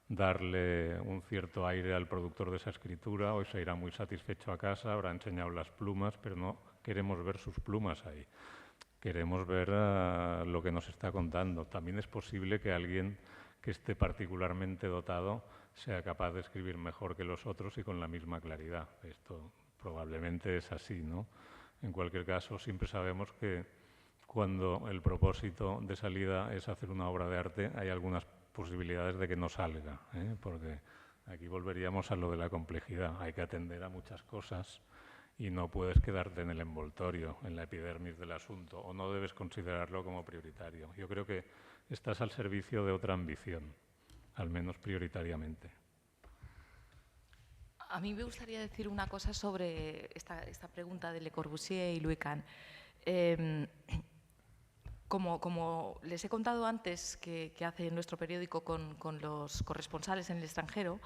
darle un cierto aire al productor de esa escritura. Hoy se irá muy satisfecho a casa, habrá enseñado las plumas, pero no queremos ver sus plumas ahí. Queremos ver lo que nos está contando. También es posible que alguien que esté particularmente dotado sea capaz de escribir mejor que los otros y con la misma claridad. Esto probablemente es así, ¿no? En cualquier caso, siempre sabemos que cuando el propósito de salida es hacer una obra de arte, hay algunas posibilidades de que no salga, porque aquí volveríamos a lo de la complejidad. Hay que atender a muchas cosas y no puedes quedarte en el envoltorio, en la epidermis del asunto, o no debes considerarlo como prioritario. Yo creo que estás al servicio de otra ambición, al menos prioritariamente. A mí me gustaría decir una cosa sobre esta pregunta de Le Corbusier y Louis Kahn. Como les he contado antes que hace nuestro periódico con los corresponsales en el extranjero,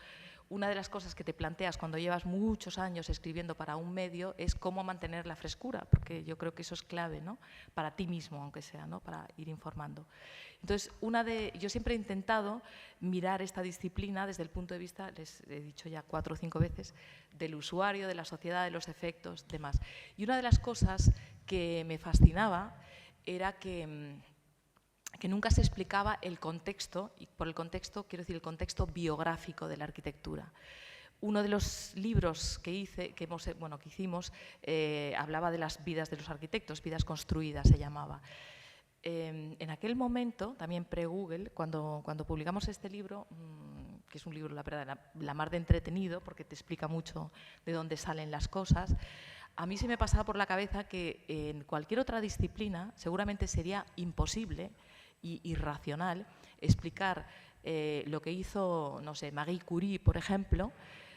una de las cosas que te planteas cuando llevas muchos años escribiendo para un medio es cómo mantener la frescura, porque yo creo que eso es clave, ¿no? Para ti mismo, aunque sea, ¿no? Para ir informando. Entonces, yo siempre he intentado mirar esta disciplina desde el punto de vista, les he dicho ya 4 o 5 veces, del usuario, de la sociedad, de los efectos, demás. Y una de las cosas que me fascinaba era que nunca se explicaba el contexto, y por el contexto quiero decir el contexto biográfico de la arquitectura. Uno de los libros que hicimos hablaba de las vidas de los arquitectos, vidas construidas se llamaba. En aquel momento, también pre-Google, cuando publicamos este libro, que es un libro, la verdad, la mar de entretenido, porque te explica mucho de dónde salen las cosas, a mí se me pasaba por la cabeza que en cualquier otra disciplina seguramente sería imposible y irracional explicar lo que hizo, no sé, Marie Curie, por ejemplo,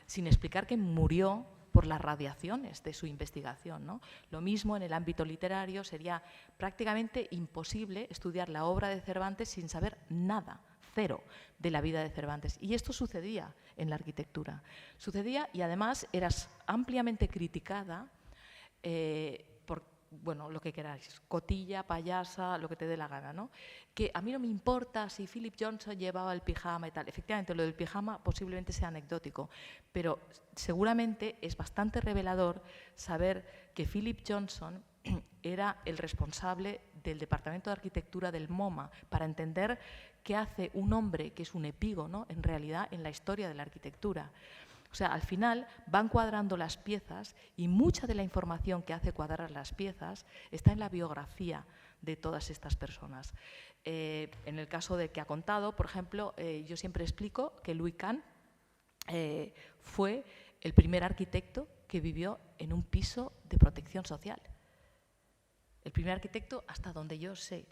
sin explicar que murió por las radiaciones de su investigación, ¿no? Lo mismo en el ámbito literario, sería prácticamente imposible estudiar la obra de Cervantes sin saber nada, cero, de la vida de Cervantes. Y esto sucedía en la arquitectura. Sucedía y además eras ampliamente criticada bueno, lo que queráis, cotilla, payasa, lo que te dé la gana, ¿no? Que a mí no me importa si Philip Johnson llevaba el pijama y tal. Efectivamente, lo del pijama posiblemente sea anecdótico, pero seguramente es bastante revelador saber que Philip Johnson era el responsable del Departamento de Arquitectura del MoMA, para entender qué hace un hombre que es un epígono, en realidad, en la historia de la arquitectura. O sea, al final van cuadrando las piezas y mucha de la información que hace cuadrar las piezas está en la biografía de todas estas personas. En el caso de que ha contado, por ejemplo, yo siempre explico que Louis Kahn fue el primer arquitecto que vivió en un piso de protección social. El primer arquitecto hasta donde yo sé.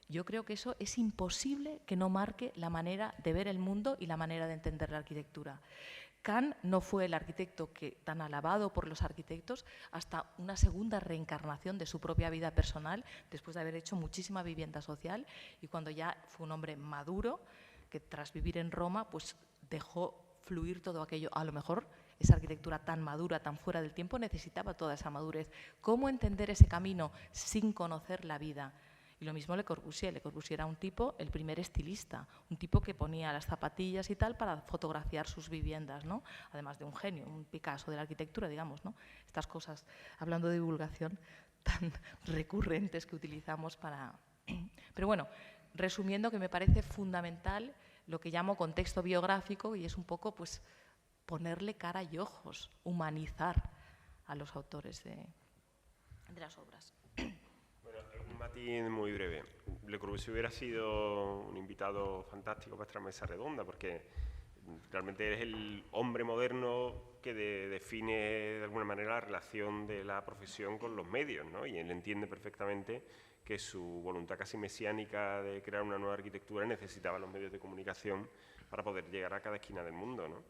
Yo creo que eso es imposible que no marque la manera de ver el mundo y la manera de entender la arquitectura. Kahn no fue el arquitecto tan alabado por los arquitectos hasta una segunda reencarnación de su propia vida personal, después de haber hecho muchísima vivienda social, y cuando ya fue un hombre maduro, que tras vivir en Roma, pues dejó fluir todo aquello. A lo mejor esa arquitectura tan madura, tan fuera del tiempo, necesitaba toda esa madurez. ¿Cómo entender ese camino sin conocer la vida? Y lo mismo Le Corbusier. Le Corbusier era un tipo, el primer estilista, un tipo que ponía las zapatillas y tal para fotografiar sus viviendas, ¿no? Además de un genio, un Picasso de la arquitectura, digamos, ¿no? Estas cosas, hablando de divulgación, tan recurrentes que utilizamos para... Pero bueno, resumiendo, que me parece fundamental lo que llamo contexto biográfico, y es un poco, pues, ponerle cara y ojos, humanizar a los autores de las obras. Un matiz muy breve. Le Corbusier hubiera sido un invitado fantástico para esta mesa redonda, porque realmente es el hombre moderno que define de alguna manera la relación de la profesión con los medios, ¿no? Y él entiende perfectamente que su voluntad casi mesiánica de crear una nueva arquitectura necesitaba los medios de comunicación para poder llegar a cada esquina del mundo, ¿no?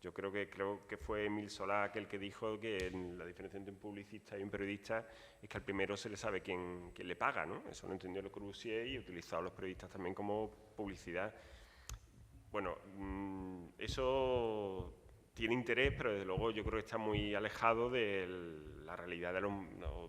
Yo creo que fue Émile Zola aquel que dijo que la diferencia entre un publicista y un periodista es que al primero se le sabe quién le paga, ¿no? Eso lo entendió Le Corbusier y utilizó a los periodistas también como publicidad. Bueno, eso tiene interés, pero desde luego yo creo que está muy alejado de la realidad de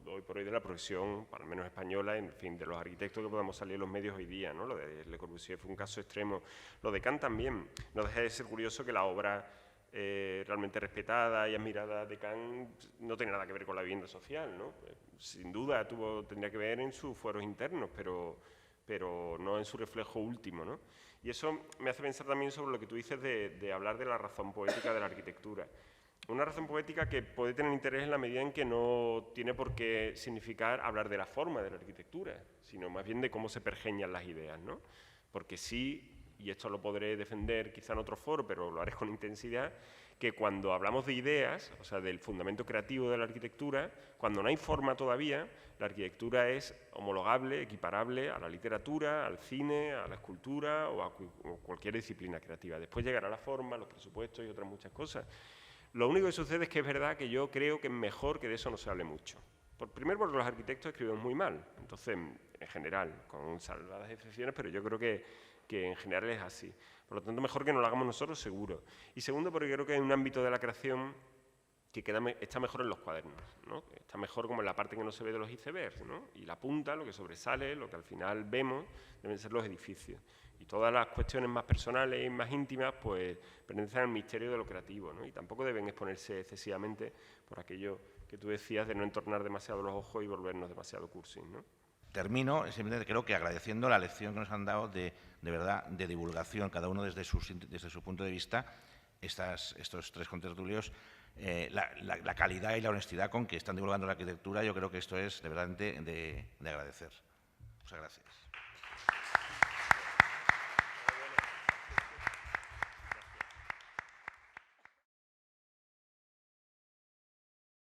hoy por hoy de la profesión, al menos española, en fin, de los arquitectos que podamos salir en los medios hoy día, ¿no? Lo de Le Corbusier fue un caso extremo. Lo de Kahn también. No deja de ser curioso que la obra realmente respetada y admirada de Kahn no tiene nada que ver con la vivienda social, ¿no? Sin duda tendría que ver en sus fueros internos, pero no en su reflejo último, ¿no? Y eso me hace pensar también sobre lo que tú dices de hablar de la razón poética de la arquitectura. Una razón poética que puede tener interés en la medida en que no tiene por qué significar hablar de la forma de la arquitectura, sino más bien de cómo se pergeñan las ideas, ¿no? Porque sí, y esto lo podré defender quizá en otro foro, pero lo haré con intensidad, que cuando hablamos de ideas, o sea, del fundamento creativo de la arquitectura, cuando no hay forma todavía, la arquitectura es homologable, equiparable a la literatura, al cine, a la escultura o a cualquier disciplina creativa. Después llegará la forma, los presupuestos y otras muchas cosas. Lo único que sucede es que es verdad que yo creo que es mejor que de eso no se hable mucho. Primero porque los arquitectos escriben muy mal, entonces, en general, con salvadas excepciones, pero yo creo que en general es así. Por lo tanto, mejor que no lo hagamos nosotros, seguro. Y segundo, porque creo que hay un ámbito de la creación que está mejor en los cuadernos, ¿no? Está mejor como en la parte que no se ve de los icebergs, ¿no? Y la punta, lo que sobresale, lo que al final vemos, deben ser los edificios. Y todas las cuestiones más personales y más íntimas, pues, pertenecen al misterio de lo creativo, ¿no? Y tampoco deben exponerse excesivamente por aquello que tú decías de no entornar demasiado los ojos y volvernos demasiado cursis, ¿no? Termino, simplemente creo que agradeciendo la lección que nos han dado de verdad, de divulgación, cada uno desde su punto de vista, estos tres contertulios, la calidad y la honestidad con que están divulgando la arquitectura, yo creo que esto es de verdad de agradecer. Muchas gracias.